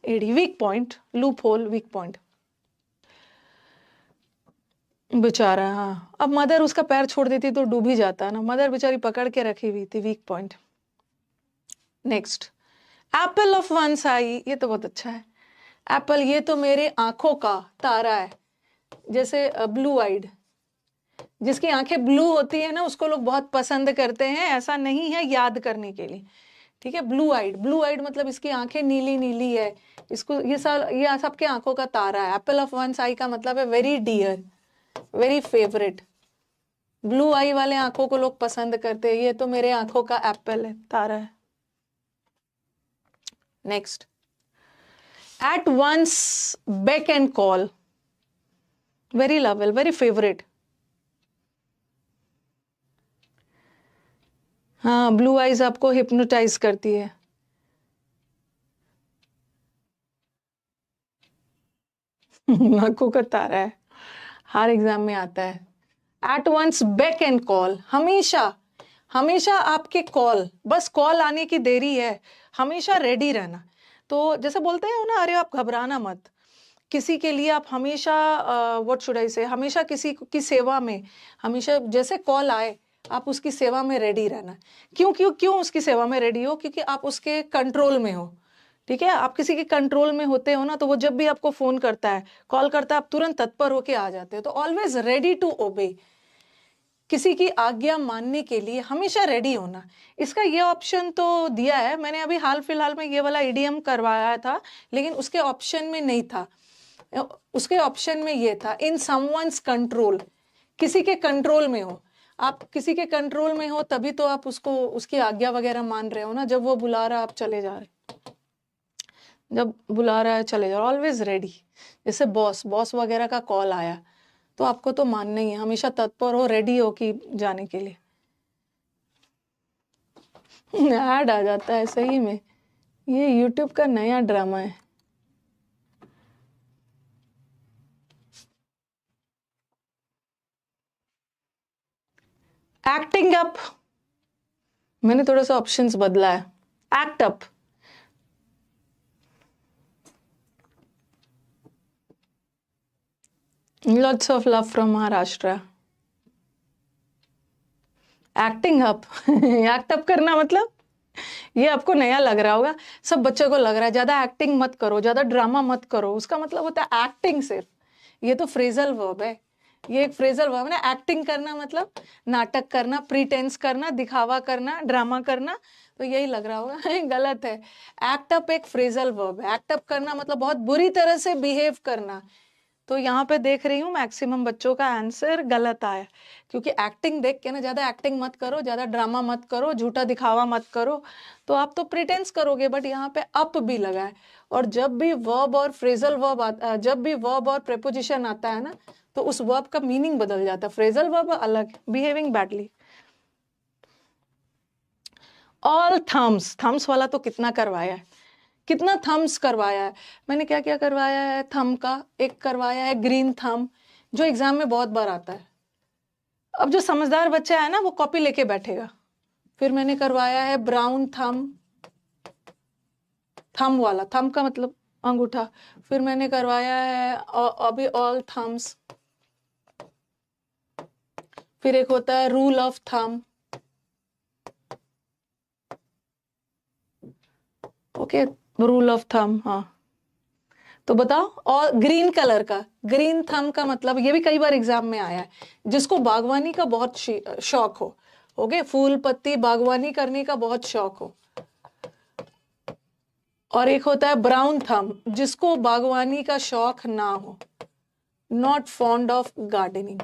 A: एड़ी, weak point, loop hole, weak point, बेचारा। हाँ, अब मदर उसका पैर छोड़ देती तो डूब ही जाता ना, मदर बेचारी पकड़ के रखी हुई थी, weak point. Next, apple of one's eye, ये तो बहुत अच्छा है। एप्पल, ये तो मेरे आंखों का तारा है। जैसे ब्लू आइड, जिसकी आंखें ब्लू होती है ना उसको लोग बहुत पसंद करते हैं, ऐसा नहीं है, याद करने के लिए। ठीक है, ब्लू आइड, ब्लू आइड मतलब इसकी आंखें नीली नीली है, इसको ये सबके आंखों का तारा है। एप्पल ऑफ वंस आई का मतलब है very dear, very favourite. Blue eye वाले आंखों को लोग पसंद करते हैं, ये तो मेरे आंखों का एप्पल है, तारा है। Next, at one's beck and call, very लवेल, वेरी फेवरेट। हाँ, ब्लू आईज आपको हिप्नोटाइज करती है। आंखों का तारा है, हर एग्जाम में आता है। At one's beck and call, हमेशा, हमेशा आपके कॉल, बस कॉल आने की देरी है, हमेशा रेडी रहना। तो जैसे बोलते हैं ना, अरे आप घबराना मत, किसी के लिए आप हमेशा, व्हाट शुड आई से, हमेशा किसी की सेवा में, हमेशा जैसे कॉल आए आप उसकी सेवा में रेडी रहना। क्यों क्यों क्यों उसकी सेवा में रेडी हो? क्योंकि आप उसके कंट्रोल में हो। ठीक है, आप किसी के कंट्रोल में होते हो ना, तो वो जब भी आपको फोन करता है, कॉल करता है, आप तुरंत तत्पर होके आ जाते हो। तो ऑलवेज रेडी टू ओबे, किसी की आज्ञा मानने के लिए हमेशा रेडी होना। इसका ये ऑप्शन तो दिया है, मैंने अभी हाल फिलहाल में ये वाला ईडीएम करवाया था, लेकिन उसके ऑप्शन में नहीं था। उसके ऑप्शन में ये था, इन समवन्स कंट्रोल, किसी के कंट्रोल में हो। आप किसी के कंट्रोल में हो तभी तो आप उसको, उसकी आज्ञा वगैरह मान रहे हो ना। जब वो बुला रहा आप चले जा रहे, जब बुला रहा है चले जाओ, ऑलवेज रेडी। जैसे बॉस वगैरह का कॉल आया तो आपको तो मानना ही है, हमेशा तत्पर हो, रेडी हो कि जाने के लिए। ऐड आ जाता है सही में, ये यूट्यूब का नया ड्रामा है। एक्टिंग अप, मैंने थोड़ा सा ऑप्शंस बदला है। Act up, lots of love from Maharashtra. Acting up, act up करना मतलब, ये आपको नया लग रहा होगा, सब बच्चों को लग रहा है ज्यादा एक्टिंग मत करो, ज्यादा ड्रामा मत करो, उसका मतलब होता है एक्टिंग सिर्फ। ये तो फ्रेजल वर्ब है, ये एक फ्रेजल वर्ब है ना। एक्टिंग करना मतलब नाटक करना, प्रीटेंस करना, दिखावा करना, ड्रामा करना, तो यही लग रहा होगा। गलत है। एक्ट अप एक फ्रेजल वर्ब है। एक्ट अप करना मतलब बहुत बुरी तरह से बिहेव करना। तो यहाँ पे देख रही हूँ मैक्सिमम बच्चों का आंसर गलत आया, क्योंकि एक्टिंग देख के ना, ज्यादा एक्टिंग मत करो, ज्यादा ड्रामा मत करो, झूठा दिखावा मत करो, तो आप तो प्रिटेंस करोगे। बट यहाँ पे अप भी लगा है, और जब भी वर्ब और फ्रेजल वर्ब आता, जब भी वर्ब और प्रेपोजिशन आता है ना, तो उस वर्ब का मीनिंग बदल जाता है। फ्रेजल वर्ब अलग, behaving badly. All thumbs, thumbs वाला तो कितना करवाया है, कितना थम्स करवाया है मैंने। क्या क्या करवाया है थम का, एक करवाया है ग्रीन थम, जो एग्जाम में बहुत बार आता है। अब जो समझदार बच्चा है ना, वो कॉपी लेके बैठेगा। फिर मैंने करवाया है ब्राउन थम, थम वाला, थम का मतलब अंगूठा। फिर मैंने करवाया है अभी ऑल थम्स। फिर एक होता है rule of thumb. Okay, rule of thumb, हाँ। तो बताओ, और ग्रीन कलर का, ग्रीन थम का मतलब, ये भी कई बार एग्जाम में आया है, जिसको बागवानी का बहुत शौक हो, ओके, फूल पत्ती बागवानी करने का बहुत शौक हो। और एक होता है ब्राउन थम, जिसको बागवानी का शौक ना हो, नॉट फॉन्ड ऑफ गार्डनिंग।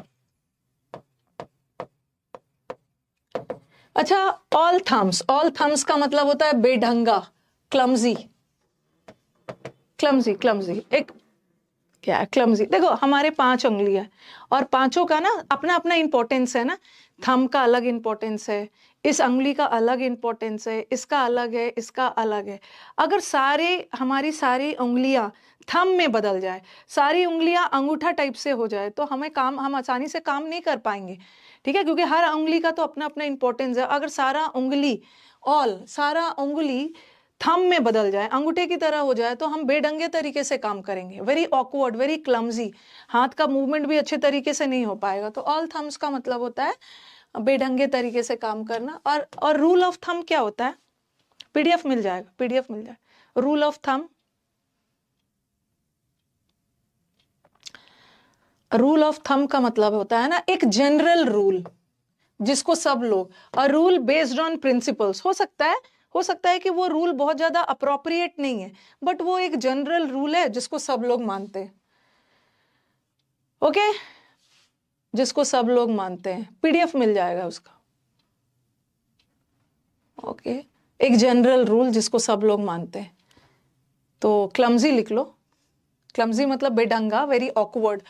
A: अच्छा, ऑल थम्स, ऑल थम्स का मतलब होता है बेढंगा, क्लमजी, क्लमजी, क्लमजी। एक क्या है क्लमजी? देखो, हमारे 5 उंगलियां और पांचों का ना अपना अपना इंपॉर्टेंस है ना। थंब का अलग इंपॉर्टेंस है, इस उंगली का अलग इंपॉर्टेंस है, इसका अलग है, इसका अलग है। अगर हमारी सारी उंगलियां थंब में बदल जाए, सारी उंगलियां अंगूठा टाइप से हो जाए, तो हम आसानी से काम नहीं कर पाएंगे, ठीक है, क्योंकि हर उंगली का तो अपना अपना इंपॉर्टेंस है। अगर सारा उंगली थंब में बदल जाए, अंगूठे की तरह हो जाए, तो हम बेढंगे तरीके से काम करेंगे, वेरी ऑकवर्ड, वेरी क्लमजी, हाथ का मूवमेंट भी अच्छे तरीके से नहीं हो पाएगा। तो ऑल थम्स का मतलब होता है बेढंगे तरीके से काम करना। और रूल ऑफ थंब क्या होता है? पीडीएफ मिल जाएगा, पीडीएफ मिल जाएगा। Rule of thumb, rule of thumb का मतलब होता है ना एक जनरल रूल, जिसको सब लोग, और रूल बेस्ड ऑन प्रिंसिपल्स। हो सकता है कि वो रूल बहुत ज्यादा अप्रोप्रिएट नहीं है, बट वो एक जनरल रूल है जिसको सब लोग मानते हैं। ओके, जिसको सब लोग मानते हैं, पीडीएफ मिल जाएगा उसका। ओके, एक जनरल रूल जिसको सब लोग मानते हैं। तो क्लमजी लिख लो, क्लमजी मतलब बेढंगा, वेरी ऑकवर्ड।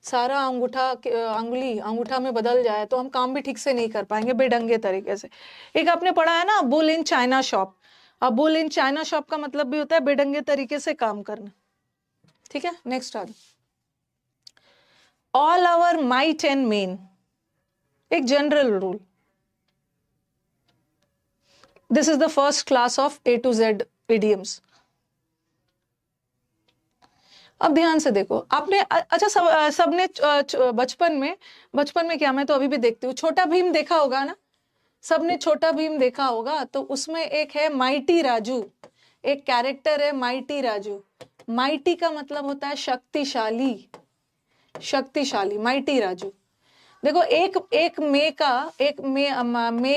A: सारा अंगूठा में बदल जाए तो हम काम भी ठीक से नहीं कर पाएंगे, बेढंगे तरीके से। एक आपने पढ़ा है ना, बुल इन चाइना शॉप। अब बुल इन चाइना शॉप का मतलब भी होता है बेढंगे तरीके से काम करना, ठीक है। नेक्स्ट आ जाओ, all our might and main, एक general rule. This is the first class of A to Z idioms। अब ध्यान से देखो, आपने अच्छा सबने बचपन में क्या, मैं तो अभी भी देखती हूँ, छोटा भीम देखा होगा ना, सबने छोटा भीम देखा होगा। तो उसमें एक है माइटी राजू, एक कैरेक्टर है माइटी राजू। माइटी का मतलब होता है शक्तिशाली, शक्तिशाली, माइटी राजू। देखो, एक मे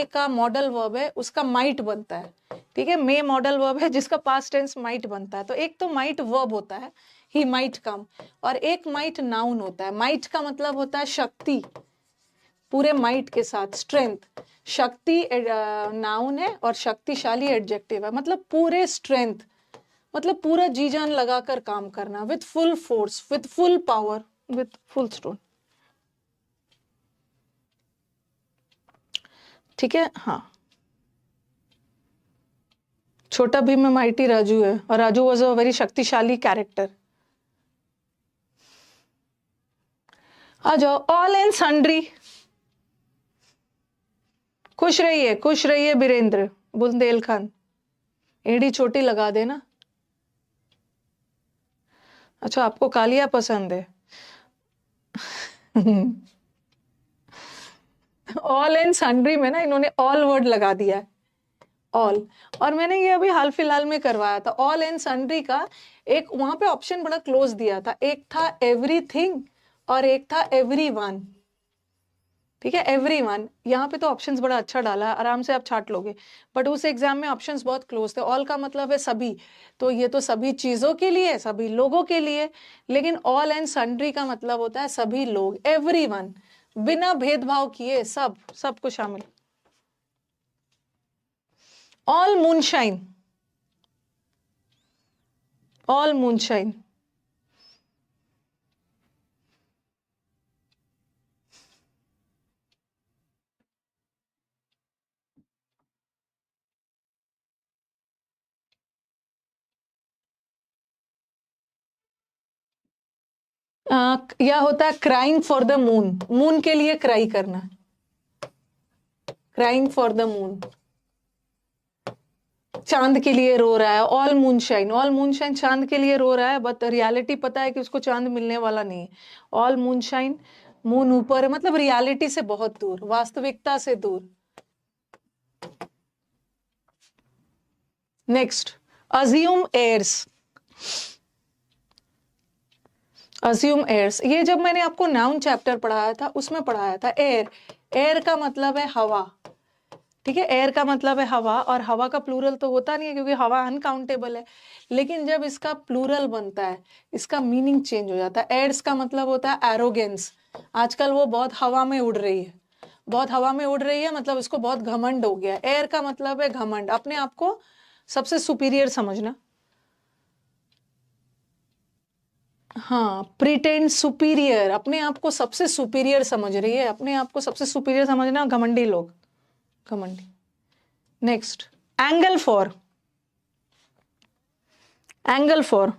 A: का मॉडल वर्ब है, उसका माइट बनता है, ठीक है। मे मॉडल वर्ब है जिसका पास्ट टेंस माइट बनता है। तो एक तो माइट वर्ब होता है, ही माइट कम, और एक माइट नाउन होता है। माइट का मतलब होता है शक्ति, पूरे माइट के साथ स्ट्रेंथ। शक्ति नाउन है और शक्तिशाली एडजेक्टिव है, मतलब पूरे स्ट्रेंथ, मतलब पूरा जी जान लगाकर काम करना, with full force, with full power, with full stone, ठीक है। हाँ, छोटा भीम में माइटी राजू है, और राजू वॉज अ वेरी शक्तिशाली कैरेक्टर। आ जाओ, ऑल एंड सन्ड्री। खुश रहिए बीरेंद्र, बुंदेलखंड, एड़ी छोटी लगा देना। अच्छा, आपको कालिया पसंद है। ऑल एंड सन्ड्री में ना इन्होंने ऑल वर्ड लगा दिया है, ऑल। और मैंने ये अभी हाल फिलहाल में करवाया था, ऑल एंड सन्ड्री का एक वहां पे ऑप्शन बड़ा क्लोज दिया था, एक था एवरीथिंग और एक था एवरीवन। ठीक है, एवरीवन। यहाँ पे तो ऑप्शंस बड़ा अच्छा डाला, आराम से आप छाट लोगे, बट उस एग्जाम में ऑप्शंस बहुत क्लोज थे। ऑल का मतलब है सभी, तो ये तो सभी चीजों के लिए, सभी लोगों के लिए, लेकिन ऑल एंड सन्ड्री का मतलब होता है सभी लोग, एवरीवन, बिना भेदभाव किए सब, सबको शामिल। All moonshine, all moonshine. या होता है crying for the moon, moon के लिए क्राई करना, क्राइंग फॉर द मून, चांद के लिए रो रहा है। ऑल मूनशाइन, ऑल मूनशाइन चांद के लिए रो रहा है, बट रियलिटी पता है कि उसको चांद मिलने वाला नहीं है। ऑल मूनशाइन, मून ऊपर है, मतलब रियलिटी से बहुत दूर, वास्तविकता से दूर। Next, assume airs, assume airs. ये जब मैंने आपको नाउन चैप्टर पढ़ाया था उसमें पढ़ाया था। एयर, एयर का मतलब है हवा। ठीक है, एयर का मतलब है हवा, और हवा का प्लूरल तो होता नहीं है क्योंकि हवा अनकाउंटेबल है, लेकिन जब इसका प्लूरल बनता है इसका मीनिंग चेंज हो जाता है। एयर्स का मतलब होता है एरोगेंस। आजकल वो बहुत हवा में उड़ रही है, बहुत हवा में उड़ रही है, मतलब इसको बहुत घमंड हो गया। एयर का मतलब है घमंड, अपने आप को सबसे सुपीरियर समझना। हाँ, प्रिटेंड सुपीरियर, अपने आप को सबसे सुपीरियर समझ रही है, अपने आप को सबसे सुपीरियर समझना, घमंडी लोग, घमंडी। Next, angle for, angle for,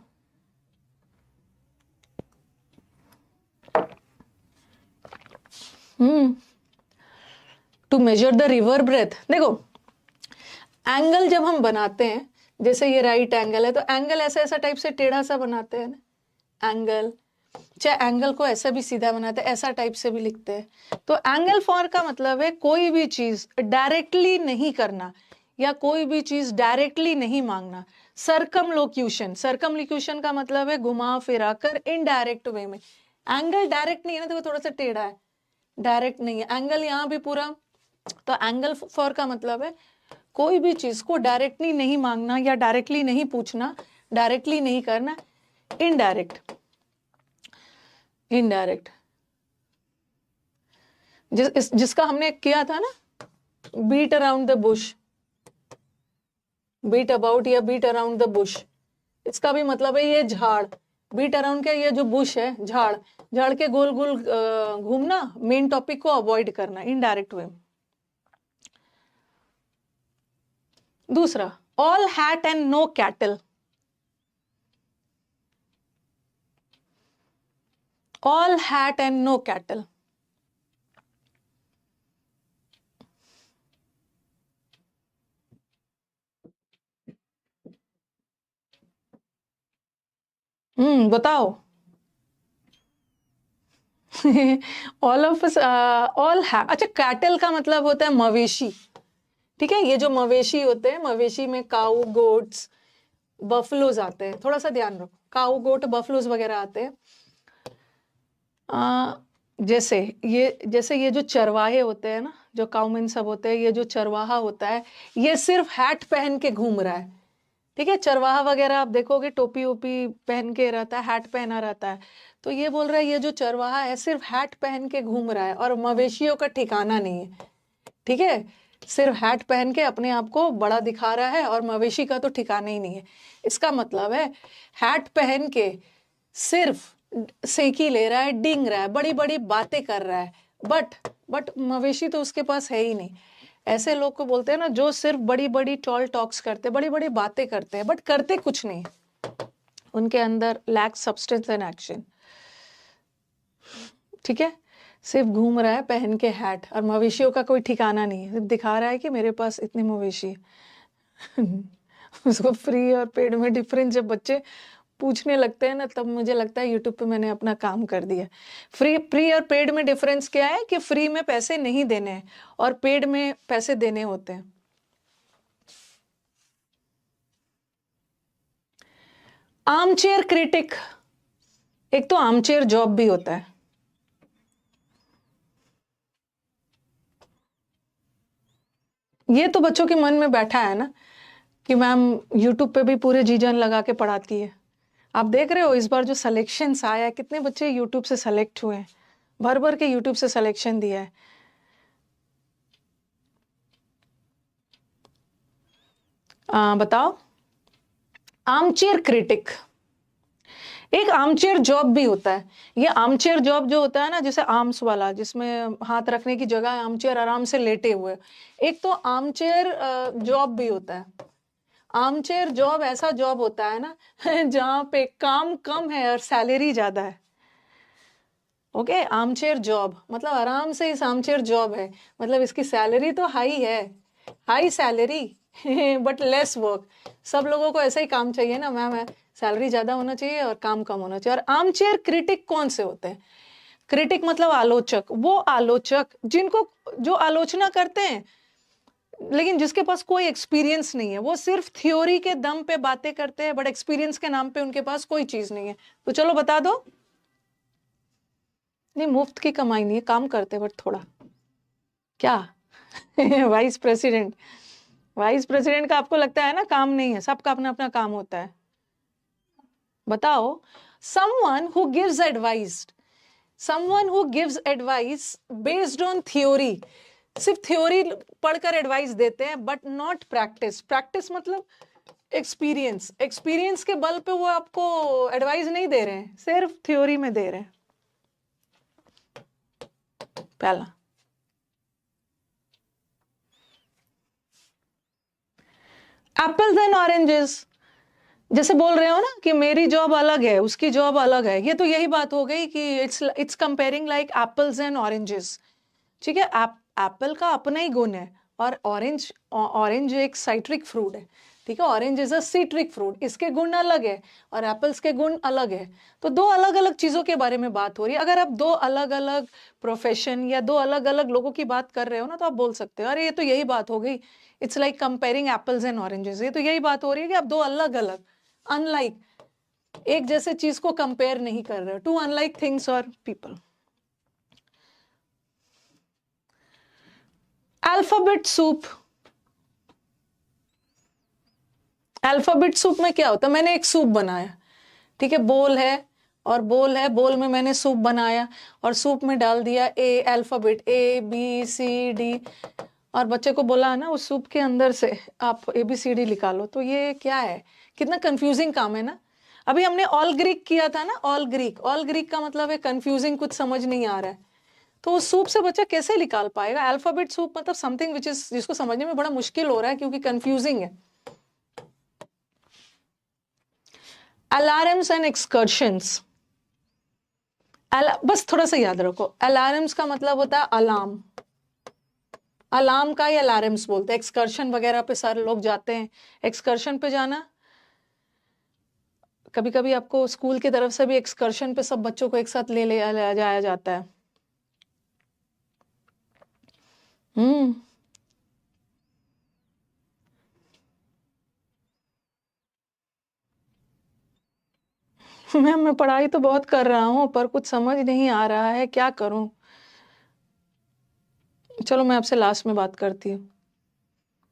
A: to measure the river breadth. देखो, एंगल जब हम बनाते हैं, जैसे ये राइट एंगल है, तो एंगल ऐसा ऐसा टाइप से टेढ़ा सा बनाते हैं ना एंगल, चाहे एंगल को ऐसा भी सीधा बनाते हैं, ऐसा टाइप से भी लिखते हैं। तो एंगल फॉर का मतलब है कोई भी चीज डायरेक्टली नहीं करना, या कोई भी चीज डायरेक्टली नहीं मांगना। सर्कमलोक्यूशन, सर्कमलोक्यूशन का मतलब है घुमा फिरा कर, इनडायरेक्ट वे में। एंगल डायरेक्ट नहीं है ना, तो थोड़ा सा टेढ़ा है, डायरेक्ट नहीं है एंगल यहाँ भी पूरा। तो एंगल फॉर का मतलब है कोई भी चीज को डायरेक्टली नहीं मांगना या डायरेक्टली नहीं पूछना, डायरेक्टली नहीं करना, इनडायरेक्ट, इनडायरेक्ट। जिसका हमने किया था ना, beat around the bush, beat about या बीट अराउंड द बुश, इसका भी मतलब है ये झाड़। बीट अराउंड क्या, ये जो बुश है, झाड़, झाड़ के गोल गोल घूमना, मेन टॉपिक को अवॉइड करना, इनडायरेक्ट वे। दूसरा, all hat and no cattle, all hat and no cattle. बताओ। ऑल ऑफ ऑल है, अच्छा कैटल का मतलब होता है मवेशी। ठीक है, ये जो मवेशी होते हैं, मवेशी में काऊ, गोट्स, बफलोज आते हैं, थोड़ा सा ध्यान रखो, काऊ, गोट, बफलोज वगैरह आते हैं। जैसे ये जो चरवाहे होते हैं ना, जो काउमेन सब होते हैं, ये जो चरवाहा होता है, ये सिर्फ हैट पहन के घूम रहा है। ठीक है, चरवाहा वगैरह आप देखोगे टोपी ओपी पहन के रहता है, हैट पहना रहता है। तो ये बोल रहा है ये जो चरवाहा है सिर्फ हैट पहन के घूम रहा है, और मवेशियों का ठिकाना नहीं है। ठीक है, सिर्फ हैट पहन के अपने आप को बड़ा दिखा रहा है, और मवेशी का तो ठिकाना ही नहीं है। इसका मतलब है हैट पहन के सिर्फ सेकी ले रहा है, डिंग रहा है, बड़ी बड़ी बातें कर रहा है, बट मवेशी तो उसके पास है ही नहीं। ऐसे लोग को बोलते हैं ना जो सिर्फ बड़ी बड़ी टॉल टॉक्स करते, बड़ी बड़ी बातें करते हैं, बट करते कुछ नहीं, उनके अंदर लैक सब्सटेंस एंड एक्शन। ठीक है, सिर्फ घूम रहा है पहन के हैट, और मवेशियों का कोई ठिकाना नहीं है, सिर्फ दिखा रहा है कि मेरे पास इतने मवेशी उसको फ्री और पेड में डिफरेंस जब बच्चे पूछने लगते हैं ना, तब मुझे लगता है यूट्यूब पे मैंने अपना काम कर दिया। फ्री और पेड में डिफरेंस क्या है कि फ्री में पैसे नहीं देने हैं और पेड में पैसे देने होते हैं। आर्मचेयर क्रिटिक, एक तो आर्मचेयर जॉब भी होता है, ये तो बच्चों के मन में बैठा है ना कि मैम यूट्यूब पे भी पूरे जी जान लगा के पढ़ाती है। आप देख रहे हो इस बार जो सिलेक्शंस आया है, कितने बच्चे यूट्यूब से सेलेक्ट हुए हैं, भर भर के यूट्यूब से सिलेक्शन दिया है। बताओ, आर्मचेयर क्रिटिक, एक आर्मचेयर जॉब भी होता है। ये आर्मचेयर जॉब जो होता है ना, जैसे आर्म्स वाला, जिसमें हाथ रखने की जगह है, आर्मचेयर आराम से लेटे हुए, एक तो आर्मचेयर जॉब भी होता है। आर्मचेयर जॉब ऐसा जॉब होता है ना जहाँ पे काम कम है और सैलरी ज्यादा है। ओके, आर्मचेयर जॉब मतलब आराम से इस आर्मचेयर जॉब है, मतलब इसकी सैलरी तो हाई है, high salary but lace work. सब लोगों को ऐसा ही काम चाहिए ना मैम, सैलरी ज्यादा होना चाहिए और काम कम होना चाहिए। और आर्मचेयर क्रिटिक कौन से होते हैं? क्रिटिक मतलब आलोचक, वो आलोचक जिनको, जो आलोचना करते हैं लेकिन जिसके पास कोई एक्सपीरियंस नहीं है, वो सिर्फ थ्योरी के दम पे बातें करते हैं, बट एक्सपीरियंस के नाम पे उनके पास कोई चीज नहीं है। तो चलो बता दो। नहीं, मुफ्त की कमाई नहीं है, काम करते बट थोड़ा क्या वाइस प्रेसिडेंट, वाइस प्रेसिडेंट का आपको लगता है ना काम नहीं है? सबका अपना अपना काम होता है। बताओ, someone who gives advice, someone who gives advice based on theory, सिर्फ थ्योरी पढ़कर एडवाइस देते हैं बट नॉट प्रैक्टिस। प्रैक्टिस मतलब एक्सपीरियंस, एक्सपीरियंस के बल पे वो आपको एडवाइस नहीं दे रहे हैं, सिर्फ थ्योरी में दे रहे हैं। पहला, एप्पल्स एंड ऑरेंजेस, जैसे बोल रहे हो ना कि मेरी जॉब अलग है, उसकी जॉब अलग है, ये तो यही बात हो गई कि it's comparing like apples and oranges. ठीक है, एप्पल का अपना ही गुण है और ऑरेंज, ऑरेंज एक साइट्रिक फ्रूट है। ठीक है, orange is a citric fruit, इसके गुण अलग है और एप्पल्स के गुण अलग है। तो दो अलग अलग चीजों के बारे में बात हो रही है। अगर आप दो अलग अलग प्रोफेशन या दो अलग अलग लोगों की बात कर रहे हो ना, तो आप बोल सकते हो अरे ये तो यही बात हो गई, it's like comparing apples and oranges. ये तो यही बात हो रही है कि आप दो अलग अलग, अनलाइक, एक जैसे चीज को कंपेयर नहीं कर रहे हो, टू अनलाइक थिंग्स और people. Alphabet soup, alphabet soup में क्या होता है? मैंने एक सूप बनाया, ठीक है, बोल है और बोल है, बोल में मैंने सूप बनाया और सूप में डाल दिया ए, अल्फाबेट ABCD, और बच्चे को बोला है ना उस सूप के अंदर से आप ABCD निकालो। तो ये क्या है? कितना कंफ्यूजिंग काम है ना। अभी हमने ऑल ग्रीक किया था ना, ऑल ग्रीक, ऑल ग्रीक का मतलब है कंफ्यूजिंग, कुछ समझ नहीं आ रहा है। तो उस सूप से बच्चा कैसे निकाल पाएगा? अल्फाबेट सूप मतलब समथिंग विच इज, जिसको समझने में बड़ा मुश्किल हो रहा है क्योंकि कंफ्यूजिंग है। अलार्म्स एंड एक्सकर्शंस, बस थोड़ा सा याद रखो, अलार्म्स का मतलब होता है अलार्म, अलार्म का ही अलार्म्स बोलते हैं। एक्सकर्शन वगैरह पे सारे लोग जाते हैं, एक्सकर्शन पे जाना, कभी कभी आपको स्कूल की तरफ से भी एक्सकर्शन पे सब बच्चों को एक साथ ले जाया जाता है। हम्म मैम मैं पढ़ाई तो बहुत कर रहा हूँ पर कुछ समझ नहीं आ रहा है, क्या करूं? चलो मैं आपसे लास्ट में बात करती हूँ।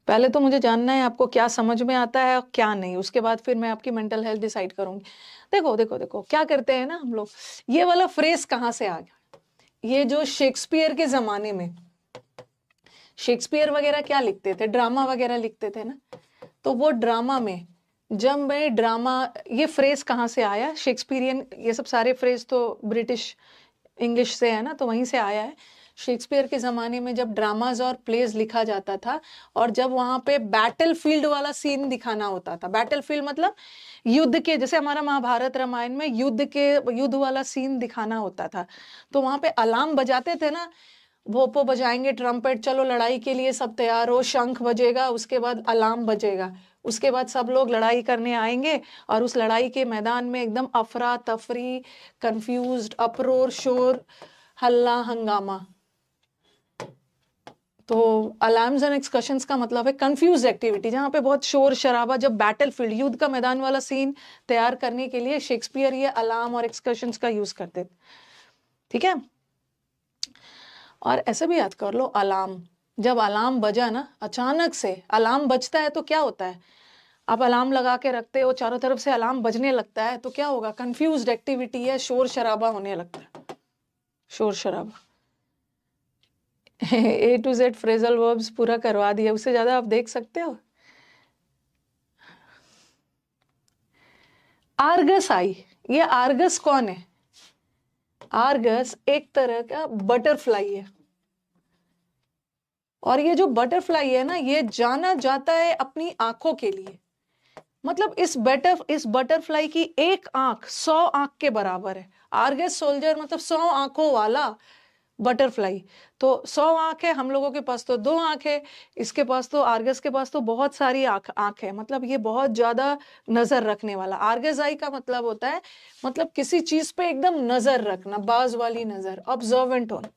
A: पहले तो मुझे जानना है आपको क्या समझ में आता है और क्या नहीं, उसके बाद फिर मैं आपकी मेंटल हेल्थ डिसाइड करूंगी। देखो देखो देखो, क्या करते हैं ना हम लोग, ये वाला फ्रेज कहाँ से आ गया? ये जो शेक्सपियर के जमाने में, शेक्सपियर वगैरह क्या लिखते थे? ड्रामा वगैरह लिखते थे ना। तो वो ड्रामा में, जब मैं ड्रामा, ये फ्रेज कहाँ से आया? शेक्सपियरियन, ये सब सारे फ्रेज तो ब्रिटिश इंग्लिश से है ना, तो वहीं से आया है। शेक्सपियर के जमाने में जब ड्रामाज और प्लेज लिखा जाता था और जब वहां पे बैटल फील्ड वाला सीन दिखाना होता था, बैटल फील्ड मतलब युद्ध के, जैसे हमारा महाभारत रामायण में युद्ध वाला सीन दिखाना होता था, तो वहां पे अलार्म बजाते थे ना, भोपो बजाएंगे, ट्रम्पेट, चलो लड़ाई के लिए सब तैयार हो, शंख बजेगा, उसके बाद अलार्म बजेगा, उसके बाद सब लोग लड़ाई करने आएंगे और उस लड़ाई के मैदान में एकदम अफरा तफरी, कंफ्यूज्ड, अप्रोर, शोर, हल्ला, हंगामा। तो अलार्म्स एंड एक्सकर्शंस का मतलब है कंफ्यूज एक्टिविटी, जहां पे बहुत शोर शराबा, जब बैटल फील्ड, युद्ध का मैदान वाला सीन तैयार करने के लिए शेक्सपियर ये अलार्म और एक्सकर्शंस का यूज करते थे। ठीक है, और ऐसे भी याद कर लो, अलार्म जब अलार्म बजा ना, अचानक से अलार्म बजता है तो क्या होता है, आप अलार्म लगा के रखते हो, चारों तरफ से अलार्म बजने लगता है तो क्या होगा, कंफ्यूज्ड एक्टिविटी है, शोर शराबा होने लगता है, शोर शराबा। ए टू जेड फ्रेजल वर्ब्स पूरा करवा दिया, उससे ज्यादा आप देख सकते हो। आर्गस आई, ये आर्गस कौन है? आर्गस एक तरह का बटरफ्लाई है, और ये जो बटरफ्लाई है ना, ये जाना जाता है अपनी आंखों के लिए। मतलब इस बटरफ्लाई की एक आंख 100 आंख के बराबर है। आर्गस सोल्जर मतलब 100 आंखों वाला बटरफ्लाई। तो 100 आंख है, हम लोगों के पास तो 2 आंख है, इसके पास तो, आर्गस के पास तो बहुत सारी आंख है। मतलब ये बहुत ज्यादा नजर रखने वाला। आर्गस आई का मतलब होता है, मतलब किसी चीज पे एकदम नजर रखना, बाज वाली नजर, ऑब्जर्वेंट होना,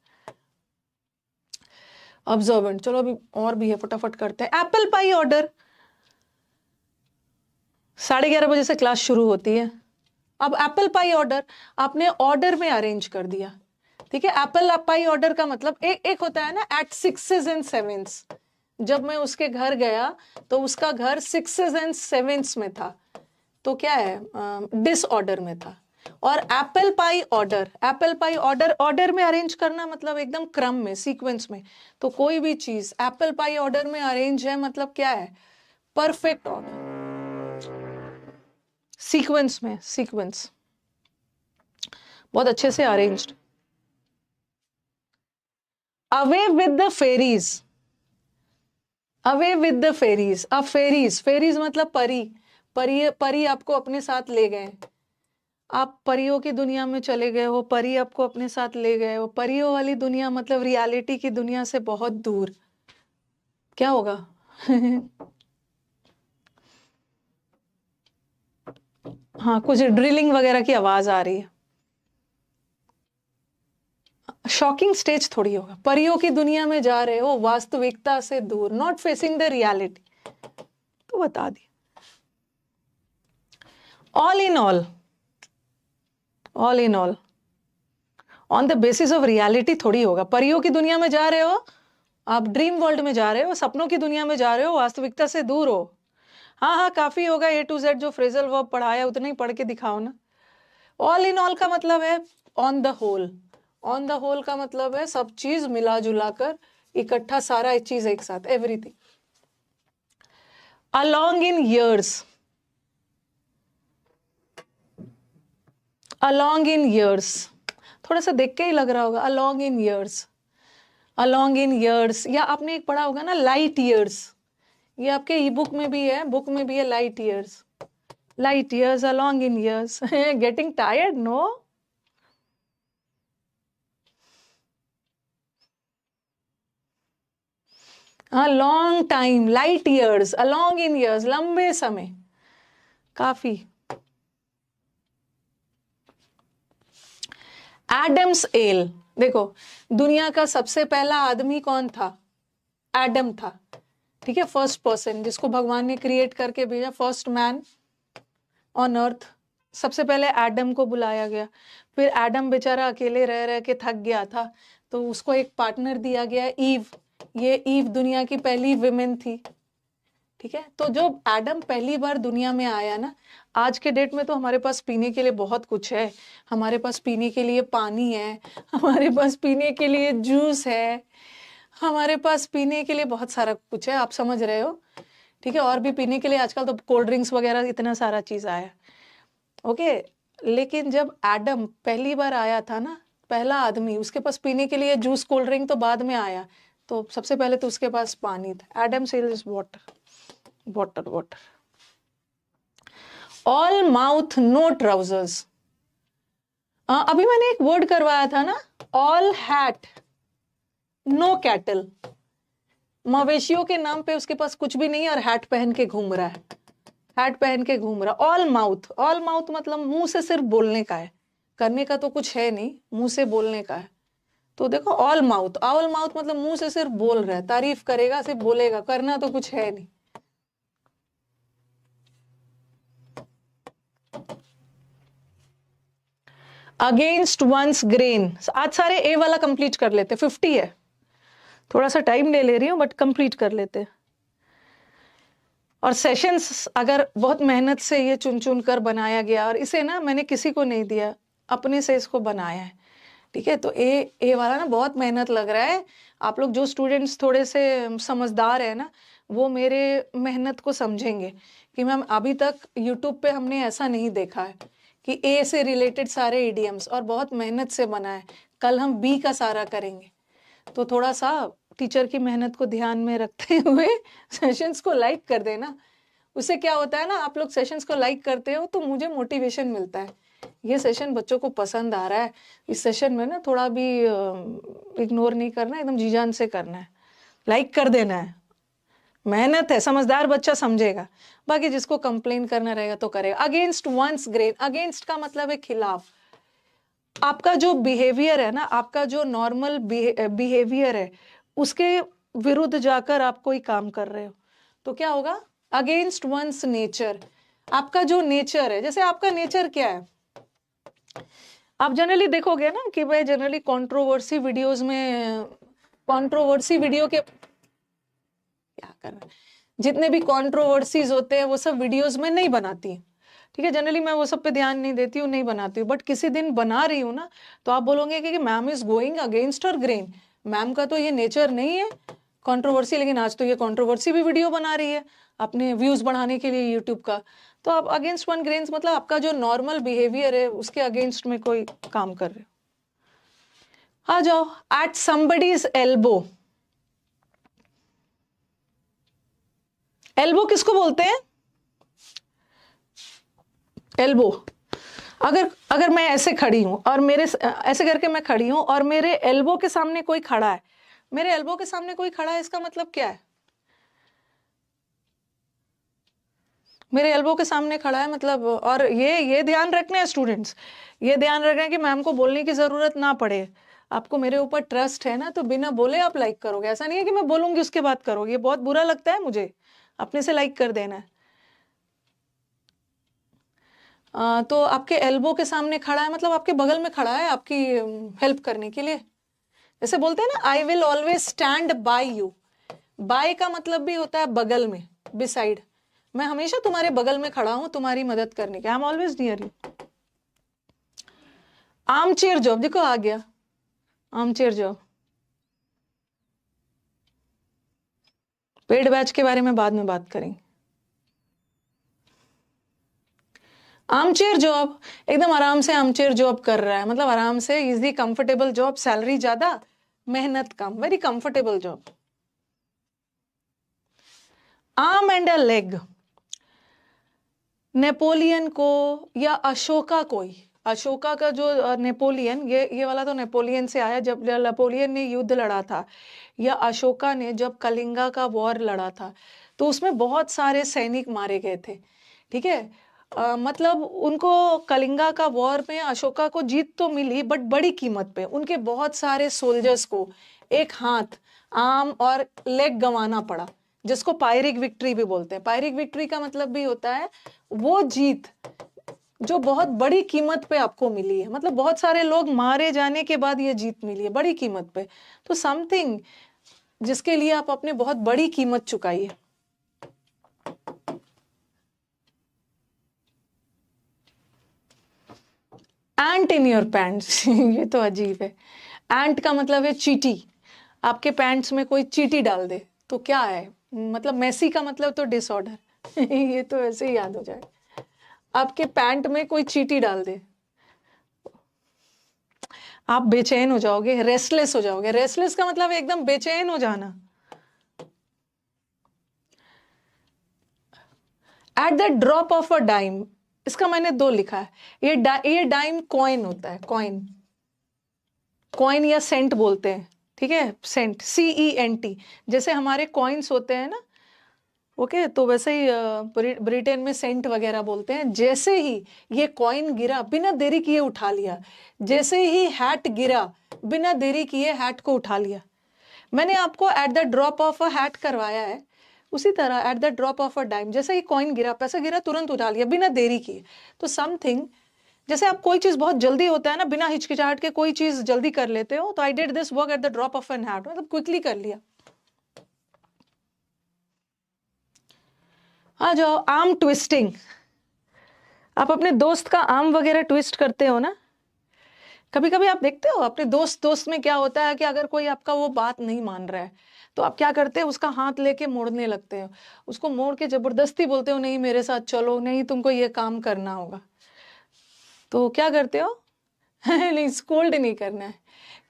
A: ऑब्जर्वेंट। चलो अभी और भी है, फटाफट करते हैं। एप्पल पाई ऑर्डर, 11:30 बजे से क्लास शुरू होती है। अब एप्पल पाई ऑर्डर आपने ऑर्डर में अरेंज कर दिया, ठीक है। एप्पल पाई ऑर्डर का मतलब एक होता है ना एट 6s and 7s। जब मैं उसके घर गया तो उसका घर 6s and 7s में था, तो क्या है, डिसऑर्डर में था। और Apple pie order, Apple pie order, order में अरेंज करना मतलब एकदम क्रम में, सीक्वेंस में। तो कोई भी चीज एप्पल पाई ऑर्डर में अरेंज है मतलब क्या है, परफेक्ट ऑर्डर, सीक्वेंस में, सीक्वेंस बहुत अच्छे से arranged. Away with the fairies, away with the fairies. अब फेरीज, फेरीज मतलब परी, परी आपको अपने साथ ले गए, आप परियों की दुनिया में चले गए हो, परी आपको अपने साथ ले गए हो। परियों वाली दुनिया मतलब रियलिटी की दुनिया से बहुत दूर। क्या होगा? हाँ, कुछ ड्रिलिंग वगैरह की आवाज आ रही है। शॉकिंग स्टेज थोड़ी होगा, परियों की दुनिया में जा रहे हो, वास्तविकता से दूर, नॉट फेसिंग द रियलिटी, तो बता दी। All in all, all in all on the basis of reality थोड़ी होगा। परियों की दुनिया में जा रहे हो, आप ड्रीम वर्ल्ड में जा रहे हो, सपनों की दुनिया में जा रहे हो, वास्तविकता से दूर हो। हाँ हाँ, काफी होगा, ए टू जेड जो फ्रेजल वर्ब पढ़ाया उतना ही पढ़ के दिखाओ ना। ऑल इन ऑल का मतलब है on the whole, on the whole का मतलब है सब चीज मिला जुला कर, इकट्ठा, सारा चीज एक साथ, everything. Along in years, along in years, थोड़ा सा देख के ही लग रहा होगा, along in years, along in years. या आपने एक पढ़ा होगा ना लाइट ईयर्स, ये आपके ई बुक में भी है, बुक में भी है light years, light years, along in years. Getting tired? No, हाँ, long time, light years, along in years, लंबे समय, काफी। एडम्स एल, देखो दुनिया का सबसे पहला आदमी कौन था? एडम था, ठीक है, फर्स्ट पर्सन जिसको भगवान ने क्रिएट करके भेजा, फर्स्ट मैन ऑन अर्थ। सबसे पहले एडम को बुलाया गया, फिर एडम बेचारा अकेले रह रह के थक गया था, तो उसको एक पार्टनर दिया गया, ईव। ये ईव दुनिया की पहली विमेन थी, ठीक है। तो जो एडम पहली बार दुनिया में आया ना, आज के डेट में तो हमारे पास पीने के लिए बहुत कुछ है, हमारे पास पीने के लिए पानी है, हमारे पास पीने के लिए जूस है, हमारे पास पीने के लिए बहुत सारा कुछ है, आप समझ रहे हो, ठीक है। और भी पीने के लिए आजकल तो कोल्ड ड्रिंक्स वगैरह इतना सारा चीज आया, ओके। लेकिन जब एडम पहली बार आया था ना, पहला आदमी, उसके पास पीने के लिए जूस कोल्ड ड्रिंक तो बाद में आया, तो सबसे पहले तो उसके पास पानी था। एडम सेल्स water, water, water. All mouth no trousers, अभी मैंने एक वर्ड करवाया था ना, ऑल हैट नो कैटल। मवेशियों के नाम पे उसके पास कुछ भी नहीं है और हैट पहन के घूम रहा है, हैट पहन के घूम रहा। ऑल माउथ, ऑल माउथ मतलब मुंह से सिर्फ बोलने का है, करने का तो कुछ है नहीं, मुंह से बोलने का है। तो देखो ऑल माउथ, ऑल माउथ मतलब मुंह से सिर्फ बोल रहा है, तारीफ करेगा, सिर्फ बोलेगा, करना तो कुछ है नहीं। अगेंस्ट वंस ग्रेन, आज सारे ए वाला कंप्लीट कर लेते, 50 है थोड़ा सा टाइम ले रही हूँ बट कंप्लीट कर लेते हैं। और सेशंस अगर बहुत मेहनत से ये चुन चुन कर बनाया गया, और इसे ना मैंने किसी को नहीं दिया, अपने से इसको बनाया है, ठीक है। तो ए वाला ना बहुत मेहनत लग रहा है। आप लोग जो स्टूडेंट्स थोड़े से समझदार है ना, वो मेरे मेहनत को समझेंगे कि मैम अभी तक यूट्यूब पे हमने ऐसा नहीं देखा है कि ए से रिलेटेड सारे इडियम्स, और बहुत मेहनत से बना है। कल हम बी का सारा करेंगे, तो थोड़ा सा टीचर की मेहनत को ध्यान में रखते हुए सेशंस को लाइक कर देना। उससे क्या होता है ना, आप लोग सेशंस को लाइक करते हो तो मुझे मोटिवेशन मिलता है, ये सेशन बच्चों को पसंद आ रहा है। इस सेशन में ना थोड़ा भी इग्नोर नहीं करना, एकदम जी जान से करना है, लाइक कर देना है। मेहनत है, समझदार बच्चा समझेगा। बाकी जिसको कंप्लेन करना रहेगा तो करेगा। अगेंस्ट वंस ग्रेन, अगेंस्ट का मतलब है खिलाफ। आपका जो बिहेवियर है ना, आपका जो नॉर्मल बिहेवियर है, उसके विरुद्ध जाकर आप कोई काम कर रहे हो तो क्या होगा? Against one's nature. आपका जो नेचर है, जैसे आपका नेचर क्या है, आप जनरली देखोगे ना कि भाई जनरली कंट्रोवर्सी वीडियोस में, कंट्रोवर्सी वीडियो के क्या कर रहा है, जितने भी कंट्रोवर्सीज होते हैं वो सब वीडियोस में नहीं बनाती, ठीक है। जनरली मैं वो सब पे ध्यान नहीं देती हूँ, नहीं बनाती हूँ। बट किसी दिन बना रही हूँ ना, तो आप बोलोगे कि ma'am is going against her grain. Ma'am का तो ये नेचर नहीं है कंट्रोवर्सी, लेकिन आज तो ये कंट्रोवर्सी भी वीडियो बना रही है अपने व्यूज बढ़ाने के लिए यूट्यूब का। तो आप अगेंस्ट वन ग्रेन्स मतलब आपका जो नॉर्मल बिहेवियर है उसके अगेंस्ट में कोई काम कर रहे हो। आ जाओ, एट समबडीज एल्बो। एल्बो किसको बोलते हैं? एल्बो, अगर मैं ऐसे खड़ी हूं और मेरे ऐसे करके मैं खड़ी हूं और मेरे एल्बो के सामने कोई खड़ा है, मेरे एल्बो के सामने कोई खड़ा है, इसका मतलब क्या है? मेरे एल्बो के सामने खड़ा है मतलब, और ये ध्यान रखना है स्टूडेंट्स, ये ध्यान रखना है कि मैम को बोलने की जरूरत ना पड़े। आपको मेरे ऊपर ट्रस्ट है ना, तो बिना बोले आप लाइक करोगे। ऐसा नहीं है कि मैं बोलूंगी उसके बाद करोगे, ये बहुत बुरा लगता है मुझे। अपने से लाइक कर देना है। तो आपके एल्बो के सामने खड़ा है मतलब आपके बगल में खड़ा है आपकी हेल्प करने के लिए। जैसे बोलते हैं ना, I will always stand by you. By का मतलब भी होता है बगल में, बिसाइड। मैं हमेशा तुम्हारे बगल में खड़ा हूं तुम्हारी मदद करने के। I am always near you. Arm chair job, देखो आ गया arm chair job. Paid batch के बारे में बाद में बात करेंगे। आर्मचेयर जॉब, एकदम आराम से आर्मचेयर जॉब कर रहा है मतलब आराम से, इजी कंफर्टेबल जॉब, सैलरी ज्यादा, मेहनत कम, very comfortable job. Arm and a leg, Napoleon को या अशोका कोई, अशोका का जो नेपोलियन, ये वाला तो नेपोलियन से आया, जब नेपोलियन ने युद्ध लड़ा था, या अशोका ने जब कलिंगा का वॉर लड़ा था, तो उसमें बहुत सारे सैनिक मारे गए थे, ठीक है। मतलब उनको कलिंगा का वॉर में अशोका को जीत तो मिली, बट बड़ी कीमत पे उनके बहुत सारे सोल्जर्स को एक हाथ, आर्म और लेग गंवाना पड़ा, जिसको पायरिक विक्ट्री भी बोलते हैं। पायरिक विक्ट्री का मतलब भी होता है वो जीत जो बहुत बड़ी कीमत पे आपको मिली है, मतलब बहुत सारे लोग मारे जाने के बाद ये जीत मिली है बड़ी कीमत पे। तो समथिंग जिसके लिए आप अपने बहुत बड़ी कीमत चुकाई है। एंट इन योर पैंट्स ये तो अजीब है। एंट का मतलब है चींटी। आपके पैंट्स में कोई चींटी डाल दे तो क्या है, मतलब मेसी का मतलब तो डिसऑर्डर ये तो ऐसे ही याद हो जाए। आपके पैंट में कोई चींटी डाल दे, आप बेचैन हो जाओगे, रेस्टलेस हो जाओगे। रेस्टलेस का मतलब एकदम बेचैन हो जाना। At the drop of a dime, इसका मैंने दो लिखा है। ये डाइम कॉइन होता है, कॉइन, कॉइन या सेंट बोलते हैं, ठीक है। सेंट, CENT, जैसे हमारे कॉइन्स होते हैं ना, ओके, तो वैसे ही ब्रिटेन में सेंट वगैरह बोलते हैं। जैसे ही ये कॉइन गिरा, बिना देरी किए उठा लिया। जैसे ही हैट गिरा, बिना देरी किए हैट को उठा लिया। मैंने आपको at the drop of a hat करवाया है, उसी तरह at the drop of a dime, जैसे ही कॉइन गिरा, पैसा गिरा, तुरंत उठा लिया बिना देरी किए। तो समथिंग जैसे आप कोई चीज बहुत जल्दी होता है ना, बिना हिचकिचाहट के कोई चीज जल्दी कर लेते हो, तो I did this work at the drop of an hat, मतलब क्विकली कर लिया। आ जाओ, आर्म ट्विस्टिंग। आप अपने दोस्त का आर्म वगैरह ट्विस्ट करते हो ना, कभी कभी आप देखते हो अपने दोस्त में क्या होता है कि अगर कोई आपका वो बात नहीं मान रहा है तो आप क्या करते हो, उसका हाथ लेके मोड़ने लगते हो, उसको मोड़ के जबरदस्ती बोलते हो नहीं मेरे साथ चलो, नहीं तुमको ये काम करना होगा। तो क्या करते हो नहीं, स्कोल्ड नहीं करना है,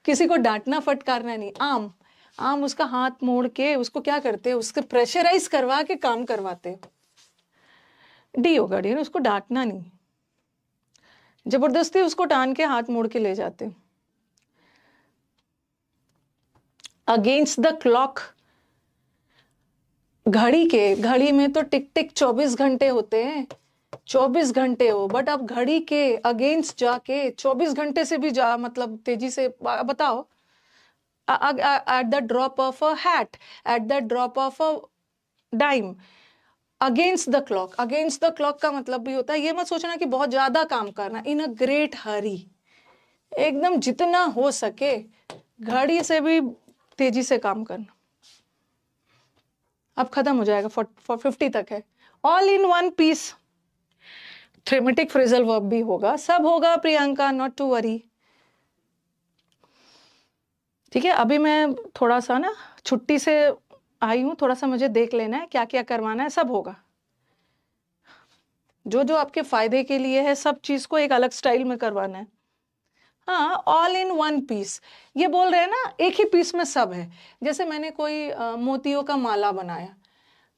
A: किसी को डांटना फटकारना नहीं, आम आम उसका हाथ मोड़ के उसको क्या करते हो, उसके प्रेशराइज करवा के काम करवाते हो। डी होगा डी, उसको डांटना नहीं, जबरदस्ती उसको टान के हाथ मोड़ के ले जाते हो। अगेंस्ट द क्लॉक, घड़ी में तो टिक टिक 24 घंटे होते हैं, 24 घंटे हो, बट अब घड़ी के अगेंस्ट जाके 24 घंटे से भी जा मतलब तेजी से बताओ। At the drop of a hat, at the drop of a dime, against the clock. Against the clock का मतलब भी होता है, ये मत सोचना कि बहुत ज्यादा काम करना, इन अ ग्रेट हरी, एकदम जितना हो सके घड़ी से भी तेजी से काम करना। अब खत्म हो जाएगा, 50 तक है। All in one piece, thematic phrasal verb भी होगा, सब होगा प्रियंका, नॉट टू वरी। ठीक है, अभी मैं थोड़ा सा ना छुट्टी से आई हूं, थोड़ा सा मुझे देख लेना है क्या क्या करवाना है, सब होगा जो जो आपके फायदे के लिए है, सब चीज को एक अलग स्टाइल में करवाना है। हाँ, ऑल इन वन पीस, ये बोल रहे हैं ना, एक ही पीस में सब है। जैसे मैंने कोई मोतियों का माला बनाया,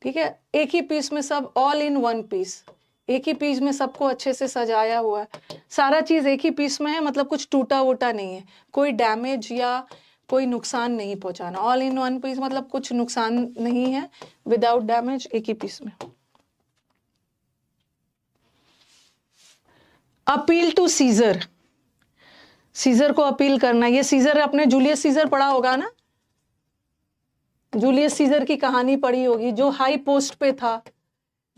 A: ठीक है, एक ही पीस में सब, ऑल इन वन पीस, एक ही पीस में सबको अच्छे से सजाया हुआ है, सारा चीज एक ही पीस में है, मतलब कुछ टूटा वूटा नहीं है, कोई डैमेज या कोई नुकसान नहीं पहुंचाना। ऑल इन वन पीस मतलब कुछ नुकसान नहीं है, विदाउट डैमेज, एक ही पीस में। अपील टू सीजर, सीजर को अपील करना, ये सीजर आपने जूलियस सीजर पढ़ा होगा ना, जूलियस सीजर की कहानी पढ़ी होगी, जो हाई पोस्ट पे था,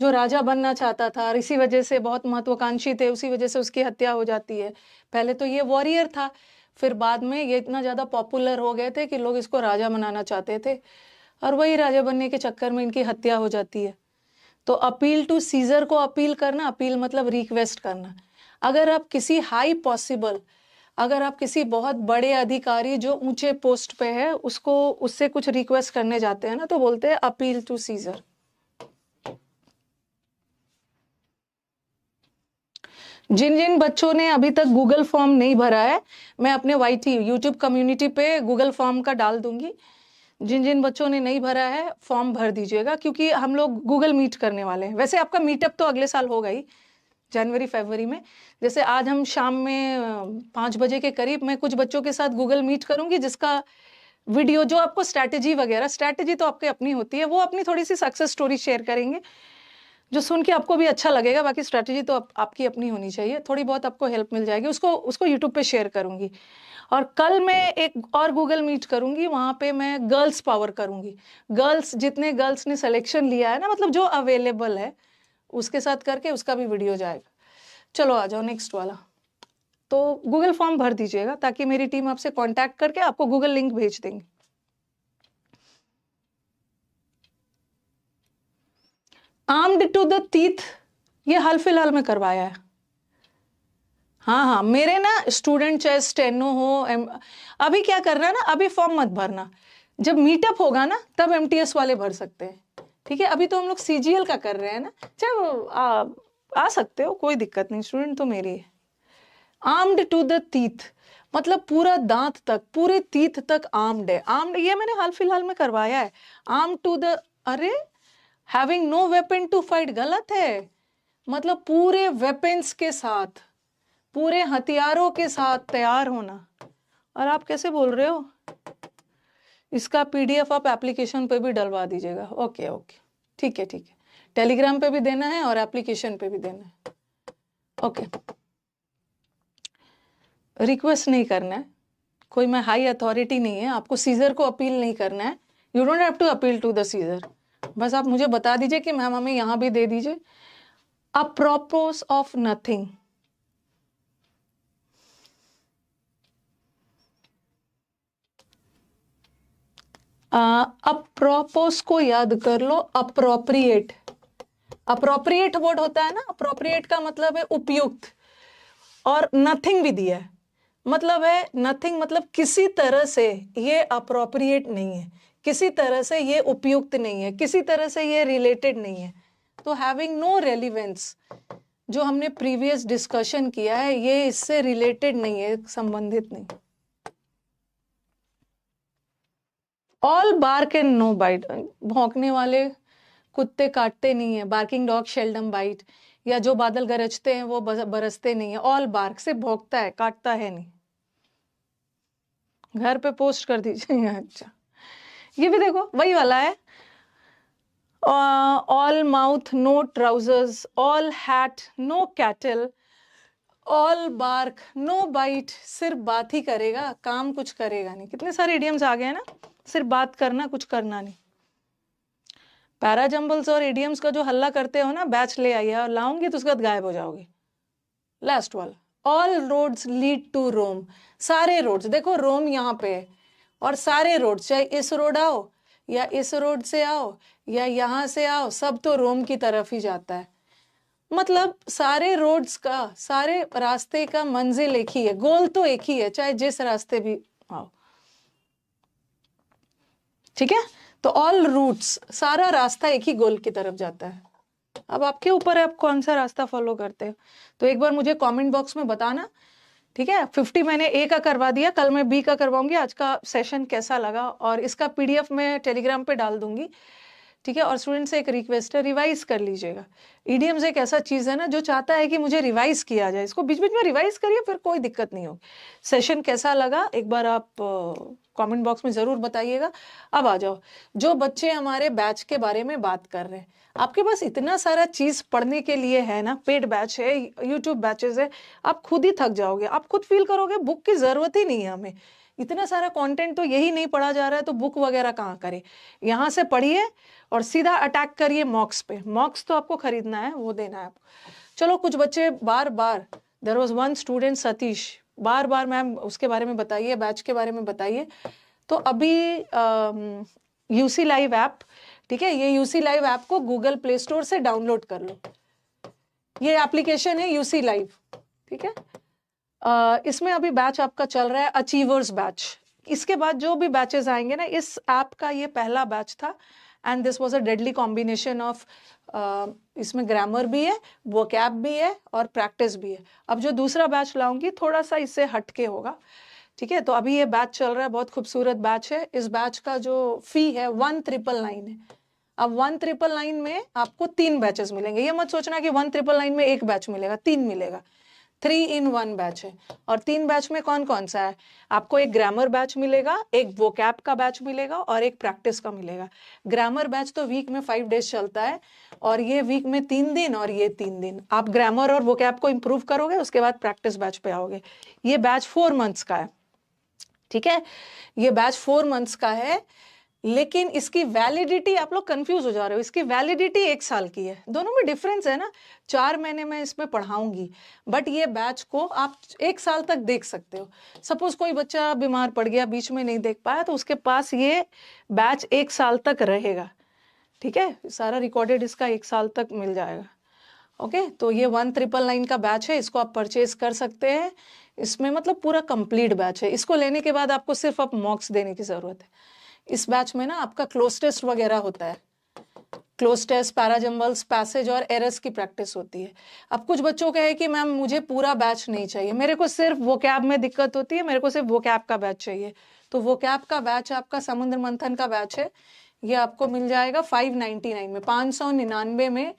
A: जो राजा बनना चाहता था और इसी वजह से बहुत महत्वाकांक्षी थे, उसी वजह से उसकी हत्या हो जाती है। पहले तो ये वॉरियर था, फिर बाद में ये इतना ज्यादा पॉपुलर हो गए थे कि लोग इसको राजा बनाना चाहते थे, और वही राजा बनने के चक्कर में इनकी हत्या हो जाती है। तो अपील टू सीजर को अपील करना, अपील मतलब रिक्वेस्ट करना। अगर आप किसी हाई पॉसिबल, अगर आप किसी बहुत बड़े अधिकारी जो ऊंचे पोस्ट पे है उसको, उससे कुछ रिक्वेस्ट करने जाते हैं ना, तो बोलते हैं अपील टू सीजर। जिन जिन बच्चों ने अभी तक गूगल फॉर्म नहीं भरा है, मैं अपने YT यूट्यूब कम्युनिटी पे गूगल फॉर्म का डाल दूंगी, जिन जिन बच्चों ने नहीं भरा है फॉर्म भर दीजिएगा, क्योंकि हम लोग गूगल मीट करने वाले हैं। वैसे आपका मीटअप तो अगले साल होगा ही, जनवरी फरवरी में। जैसे आज हम शाम में 5 बजे के करीब मैं कुछ बच्चों के साथ गूगल मीट करूंगी, जिसका वीडियो जो आपको स्ट्रैटेजी वगैरह, स्ट्रैटेजी तो आपकी अपनी होती है, वो अपनी थोड़ी सी सक्सेस स्टोरी शेयर करेंगे जो सुन के आपको भी अच्छा लगेगा। बाकी स्ट्रैटेजी तो आपकी अपनी होनी चाहिए, थोड़ी बहुत आपको हेल्प मिल जाएगी, उसको यूट्यूब पे शेयर करूंगी। और कल मैं एक और गूगल मीट करूंगी, वहां पे मैं गर्ल्स पावर करूंगी। गर्ल्स, जितने गर्ल्स ने सिलेक्शन लिया है ना, मतलब जो अवेलेबल है, उसके साथ करके उसका भी वीडियो जाएगा। चलो आ जाओ नेक्स्ट वाला। तो गूगल फॉर्म भर दीजिएगा ताकि मेरी टीम आपसे कांटेक्ट करके आपको गूगल लिंक भेज देंगे। आर्म्ड टू द टीथ, ये हाल फिलहाल में करवाया है। हाँ हाँ, मेरे ना स्टूडेंट चाहे स्टेनो हो, अभी क्या करना है ना, अभी फॉर्म मत भरना, जब मीटअप होगा ना तब MTS वाले भर सकते हैं। ठीक है, अभी तो हम लोग CGL का कर रहे हैं ना, चाहे आ सकते हो, कोई दिक्कत नहीं, स्टूडेंट तो मेरी है। आर्म्ड टू द टीथ मतलब पूरा दांत तक, पूरे टीथ तक आर्म्ड है। आर्म्ड ये मैंने हाल फिलहाल में करवाया है। आर्म टू द, अरे having no weapon to fight गलत है, मतलब पूरे वेपन्स के साथ, पूरे हथियारों के साथ तैयार होना। और आप कैसे बोल रहे हो, इसका PDF आप एप्लीकेशन पे भी डलवा दीजिएगा। ओके ओके, ठीक है ठीक है, टेलीग्राम पे भी देना है और एप्लीकेशन पे भी देना है। ओके, रिक्वेस्ट नहीं करना है, कोई मैं हाई अथॉरिटी नहीं है, आपको सीजर को अपील नहीं करना है। You don't have to appeal to the Caesar, बस आप मुझे बता दीजिए कि मैम हमें यहाँ भी दे दीजिए। अप्रोपोस ऑफ नथिंग, अप्रोपोस को याद कर लो, अप्रोप्रिएट। अप्रोप्रिएट वर्ड होता है ना, अप्रोप्रिएट का मतलब है उपयुक्त, और नथिंग भी दिया है, मतलब है नथिंग, मतलब किसी तरह से ये अप्रोप्रिएट नहीं है, किसी तरह से ये उपयुक्त नहीं है, किसी तरह से ये रिलेटेड नहीं है। तो हैविंग नो रेलिवेंस, जो हमने प्रीवियस डिस्कशन किया है, ये इससे रिलेटेड नहीं है, संबंधित नहीं। All bark and no bite, भौंकने वाले कुत्ते काटते नहीं है, बार्किंग डॉग शेल्डम बाइट, या जो बादल गरजते हैं वो बरसते नहीं है। ऑल बार्क से भौंकता है, काटता है नहीं। घर पे पोस्ट कर दीजिए। अच्छा, ये भी देखो वही वाला है। All mouth no trousers, all hat no cattle, all bark no bite, सिर्फ बात ही करेगा, काम कुछ करेगा नहीं। कितने सारे इडियम्स आ गए ना, सिर्फ बात करना, कुछ करना नहीं। पैराजम्बल्स और इडियम्स का जो हल्ला करते हो ना, बैच ले आइए, और लाऊंगी तो उसके बाद गायब हो जाओगे। लास्ट वाला, ऑल रोड्स लीड टू रोम, सारे रोड्स, देखो रोम यहाँ पे है, और सारे रोड, चाहे इस रोड आओ या इस रोड से आओ या यहाँ से आओ, सब तो रोम की तरफ ही जाता है। मतलब सारे रोड्स का, सारे रास्ते का मंजिल एक ही है, गोल तो एक ही है, चाहे जिस रास्ते भी आओ। ठीक है, तो ऑल रूट्स, सारा रास्ता एक ही गोल की तरफ जाता है। अब आपके ऊपर है आप कौन सा रास्ता फॉलो करते हो। तो एक बार मुझे कमेंट बॉक्स में बताना, ठीक है। 50 मैंने ए का करवा दिया, कल मैं बी का करवाऊंगी। आज का सेशन कैसा लगा, और इसका पीडीएफ मैं टेलीग्राम पे डाल दूंगी, ठीक है। और स्टूडेंट से एक रिक्वेस्ट है, रिवाइज कर लीजिएगा। ईडीएम्स एक ऐसा चीज है ना, जो चाहता है कि मुझे रिवाइज किया जाए, इसको बीच बीच में रिवाइज करिए, फिर कोई दिक्कत नहीं होगी। सेशन कैसा लगा एक बार आप कमेंट बॉक्स में जरूर बताइएगा। अब आ जाओ, जो बच्चे हमारे बैच के बारे में बात कर रहे हैं, आपके पास इतना सारा चीज पढ़ने के लिए है ना, पेड बैच है, यूट्यूब बैचेस है, आप खुद ही थक जाओगे, आप खुद फील करोगे बुक की जरूरत ही नहीं है हमें, इतना सारा कंटेंट तो यही नहीं पढ़ा जा रहा है, तो बुक वगैरह कहाँ करें। यहाँ से पढ़िए और सीधा अटैक करिए मॉक्स पे। मॉक्स तो आपको खरीदना है, वो देना है आपको। चलो, कुछ बच्चे बार बार, there was one student Satish, बार बार मैम उसके बारे में बताइए, बैच के बारे में बताइए। तो अभी यूसी लाइव ऐप, ठीक है, ये यूसी लाइव ऐप को गूगल प्ले स्टोर से डाउनलोड कर लो। ये एप्लीकेशन है यूसी लाइव, ठीक है। इसमें अभी बैच आपका चल रहा है अचीवर्स बैच। इसके बाद जो भी बैचेस आएंगे ना, इस ऐप का ये पहला बैच था, and this was a deadly combination of, इसमें ग्रामर भी है, वोकैब भी है और प्रैक्टिस भी है। अब जो दूसरा बैच लाऊंगी थोड़ा सा इससे हटके होगा, ठीक है। तो अभी ये बैच चल रहा है, बहुत खूबसूरत बैच है। इस बैच का जो फी है 1999 है। अब 1999 में आपको 3 बैचेस मिलेंगे। ये मत सोचना कि 1999 में एक बैच मिलेगा, 3 मिलेगा। 3 in 1 बैच है। और 3 बैच में कौन कौन सा है, आपको एक ग्रामर बैच मिलेगा, एक वोकैब का बैच मिलेगा और एक प्रैक्टिस का मिलेगा। ग्रामर बैच तो वीक में 5 डेज चलता है, और ये वीक में 3 दिन और ये 3 दिन। आप ग्रामर और वोकैब को इंप्रूव करोगे, उसके बाद प्रैक्टिस बैच पे आओगे। ये बैच 4 मंथ्स का है, ठीक है। ये बैच 4 मंथ्स का है, लेकिन इसकी वैलिडिटी, आप लोग कंफ्यूज हो जा रहे हो, इसकी वैलिडिटी 1 साल की है। दोनों में डिफरेंस है ना, 4 महीने में इसमें पढ़ाऊंगी, बट ये बैच को आप 1 साल तक देख सकते हो। सपोज कोई बच्चा बीमार पड़ गया, बीच में नहीं देख पाया, तो उसके पास ये बैच 1 साल तक रहेगा, ठीक है। सारा रिकॉर्डेड इसका 1 साल तक मिल जाएगा। ओके, तो ये 1999 का बैच है, इसको आप परचेज कर सकते हैं। इसमें मतलब पूरा कंप्लीट बैच है। इसको लेने के बाद आपको सिर्फ आप मॉक्स देने की जरूरत है। इस बैच में ना आपका क्लोज टेस्ट वगैरह होता है, क्लोज टेस्ट, पैराजम्बल्स, पैसेज और एरर्स की प्रैक्टिस होती है। अब कुछ बच्चों का है कि मैम मुझे पूरा बैच नहीं चाहिए, मेरे को सिर्फ वोकैब में दिक्कत होती है, मेरे को सिर्फ वोकैब का बैच चाहिए। तो वोकैब का बैच आपका समुद्र मंथन का बैच है, ये आपको मिल जाएगा 599 में, 599 में।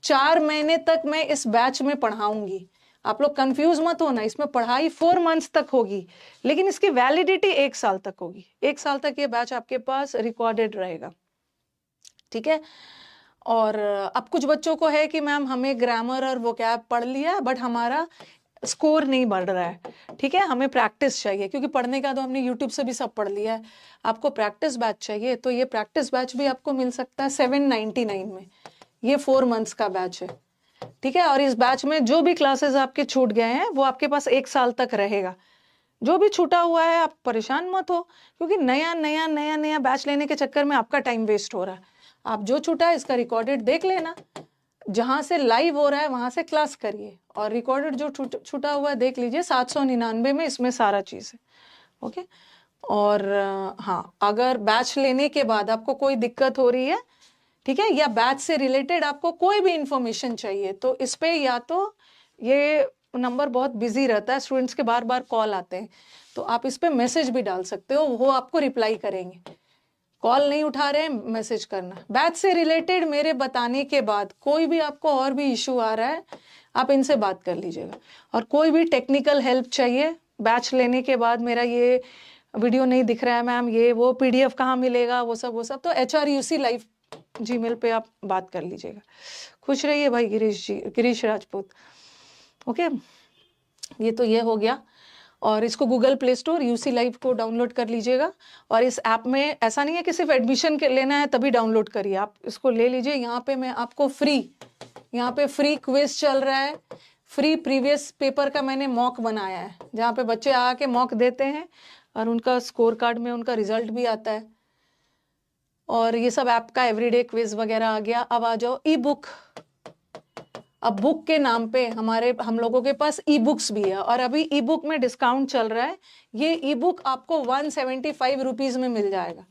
A: 4 महीने तक मैं इस बैच में पढ़ाऊंगी। आप लोग कंफ्यूज मत होना, इसमें पढ़ाई 4 मंथ्स तक होगी, लेकिन इसकी वैलिडिटी 1 साल तक होगी। 1 साल तक ये बैच आपके पास रिकॉर्डेड रहेगा, ठीक है। और अब कुछ बच्चों को है कि मैम हमें ग्रामर और वोकैब पढ़ लिया, बट हमारा स्कोर नहीं बढ़ रहा है, ठीक है, हमें प्रैक्टिस चाहिए, क्योंकि पढ़ने का तो हमने यूट्यूब से भी सब पढ़ लिया है, आपको प्रैक्टिस बैच चाहिए। तो ये प्रैक्टिस बैच भी आपको मिल सकता है 799 में। ये 4 मंथ्स का बैच है, ठीक है। और इस बैच में जो भी क्लासेस आपके छूट गए हैं वो आपके पास 1 साल तक रहेगा, जो भी छूटा हुआ है आप परेशान मत हो, क्योंकि नया नया नया नया बैच लेने के चक्कर में आपका टाइम वेस्ट हो रहा है। आप जो छूटा है इसका रिकॉर्डेड देख लेना, जहां से लाइव हो रहा है वहां से क्लास करिए, और रिकॉर्डेड जो छूटा हुआ है देख लीजिए, 799 में इसमें सारा चीज है। ओके। और हाँ, अगर बैच लेने के बाद आपको कोई दिक्कत हो रही है, ठीक है, या बैच से रिलेटेड आपको कोई भी इंफॉर्मेशन चाहिए, तो इस पे या तो ये नंबर बहुत बिजी रहता है, स्टूडेंट्स के बार बार कॉल आते हैं, तो आप इस पे मैसेज भी डाल सकते हो, वो आपको रिप्लाई करेंगे। कॉल नहीं उठा रहे हैं, मैसेज करना। बैच से रिलेटेड मेरे बताने के बाद कोई भी आपको और भी इशू आ रहा है, आप इनसे बात कर लीजिएगा। और कोई भी टेक्निकल हेल्प चाहिए, बैच लेने के बाद मेरा ये वीडियो नहीं दिख रहा है मैम, ये वो PDF कहाँ मिलेगा, वो सब, तो HRUC लाइव जीमेल पे आप बात कर लीजिएगा। खुश रहिए भाई गिरीश जी, गिरीश राजपूत। ओके, ये तो ये हो गया। और इसको Google play store UC live को डाउनलोड कर लीजिएगा। और इस ऐप में ऐसा नहीं है कि सिर्फ एडमिशन के लेना है तभी डाउनलोड करिए, आप इसको ले लीजिए। यहाँ पे मैं आपको यहाँ पे फ्री क्विज चल रहा है, फ्री प्रीवियस पेपर का मैंने मॉक बनाया है, जहाँ पे बच्चे आके मॉक देते हैं और उनका स्कोर कार्ड में उनका रिजल्ट भी आता है। और ये सब ऐप का एवरीडे क्विज वगैरह आ गया। अब आ जाओ ई बुक। अब बुक के नाम पे हम लोगों के पास ई बुक्स भी है, और अभी ई बुक में डिस्काउंट चल रहा है। ये ई बुक आपको 175 रुपीज में मिल जाएगा,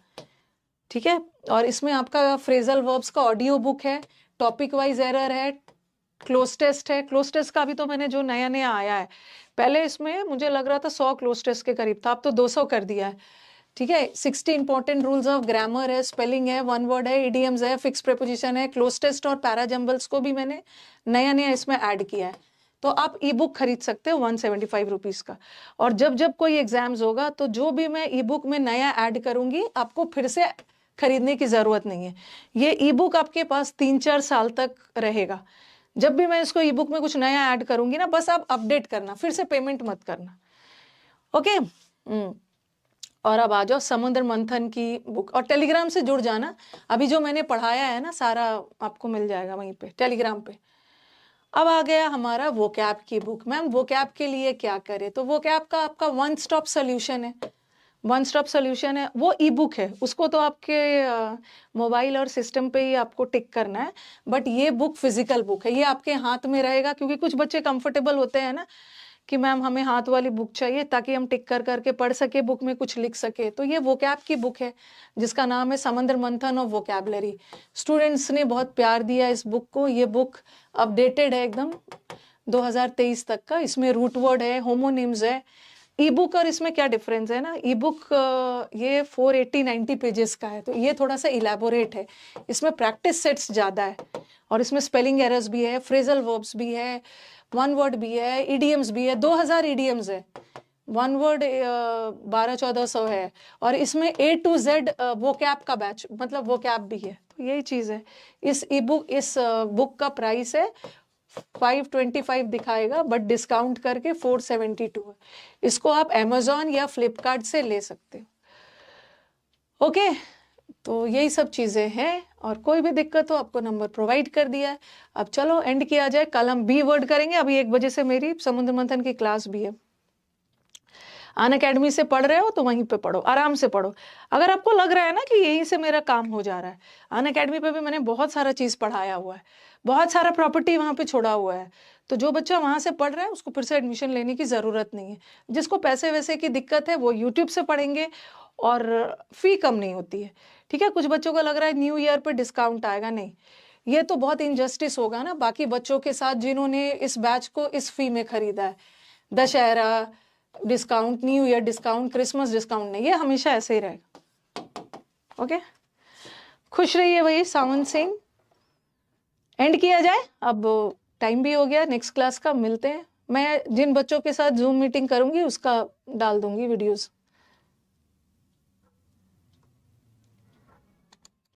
A: ठीक है। और इसमें आपका फ्रेजल वर्ब्स का ऑडियो बुक है, टॉपिक वाइज एरर है, क्लोज टेस्ट है। क्लोज टेस्ट का भी तो मैंने जो नया नया आया है, पहले इसमें मुझे लग रहा था 100 क्लोज टेस्ट के करीब था, अब तो 200 कर दिया है, ठीक है। 60 इंपॉर्टेंट रूल्स ऑफ ग्रामर है, स्पेलिंग है, वन वर्ड है, इडियम्स है, फिक्स प्रेपोजिशन है, क्लोज टेस्ट और पैराजम्बल्स को भी मैंने नया नया इसमें ऐड किया है। तो आप ई बुक खरीद सकते हो 175 रुपीज का। और जब जब कोई एग्जाम्स होगा तो जो भी मैं ई बुक में नया ऐड करूंगी, आपको फिर से खरीदने की जरूरत नहीं है। ये ई बुक आपके पास 3-4 साल तक रहेगा। जब भी मैं इसको ई बुक में कुछ नया ऐड करूंगी ना, बस आप अपडेट करना, फिर से पेमेंट मत करना। ओके। और अब आ जाओ समुद्र मंथन की बुक, और टेलीग्राम से जुड़ जाना। अभी जो मैंने पढ़ाया है ना सारा आपको मिल जाएगा वहीं पे टेलीग्राम पे। अब आ गया हमारा वोकैब की बुक। मैम वोकैब के लिए क्या करें? तो वोकैब का आपका वन स्टॉप सोल्यूशन है, वन स्टॉप सोल्यूशन है, वो ई बुक है। उसको तो आपके मोबाइल और सिस्टम पे ही आपको टिक करना है, बट ये बुक फिजिकल बुक है, ये आपके हाथ में रहेगा। क्योंकि कुछ बच्चे कंफर्टेबल होते हैं ना कि मैम हमें हाथ वाली बुक चाहिए ताकि हम टिक कर करके पढ़ सके, बुक में कुछ लिख सके। तो ये वोकैब की बुक है जिसका नाम है समुद्र मंथन ऑफ वोकैबलरी। स्टूडेंट्स ने बहुत प्यार दिया इस बुक को। ये बुक अपडेटेड है एकदम 2023 तक का। इसमें रूट वर्ड है, होमोनिम्स है। ई बुक और इसमें क्या डिफरेंस है ना, ई बुक ये 480-90 पेजेस का है, तो ये थोड़ा सा इलेबोरेट है। इसमें प्रैक्टिस सेट्स ज़्यादा है, और इसमें स्पेलिंग एरर्स भी है, फ्रेजल वर्ब्स भी है, वन वर्ड भी है, इडियम्स भी है। 2000 इडियम्स है, वन वर्ड 1200-1400 है। और इसमें A to Z वोकैब का बैच, मतलब वोकैब भी है। तो यही चीज़ है। इस बुक का प्राइस है 525 दिखाएगा, बट डिस्काउंट करके 472 है। इसको आप Amazon या फ्लिपकार्ट से ले सकते हो। ओके, तो यही सब चीज़ें हैं, और कोई भी दिक्कत हो आपको नंबर प्रोवाइड कर दिया है। अब चलो एंड किया जाए, कल हम बी वर्ड करेंगे। अभी 1 बजे से मेरी समुद्र मंथन की क्लास भी है। अनअकैडमी से पढ़ रहे हो तो वहीं पे पढ़ो, आराम से पढ़ो। अगर आपको लग रहा है ना कि यहीं से मेरा काम हो जा रहा है, अनअकैडमी पे भी मैंने बहुत सारा चीज़ पढ़ाया हुआ है, बहुत सारा प्रॉपर्टी वहाँ पे छोड़ा हुआ है। तो जो बच्चा वहाँ से पढ़ रहा है उसको फिर से एडमिशन लेने की ज़रूरत नहीं है। जिसको पैसे वैसे की दिक्कत है वो यूट्यूब से पढ़ेंगे, और फ़ी कम नहीं होती है, ठीक है। कुछ बच्चों को लग रहा है न्यू ईयर पर डिस्काउंट आएगा, नहीं, ये तो बहुत इनजस्टिस होगा ना बाकी बच्चों के साथ जिन्होंने इस बैच को इस फी में खरीदा है। Dussehra discount, new year discount, Christmas discount नहीं, ये हमेशा ऐसे ही रहेगा। ओके, खुश रहिए भाई सावंत सिंह। एंड किया जाए, अब टाइम भी हो गया, नेक्स्ट क्लास का मिलते हैं। मैं जिन बच्चों के साथ जूम मीटिंग करूंगी उसका डाल दूंगी वीडियोस।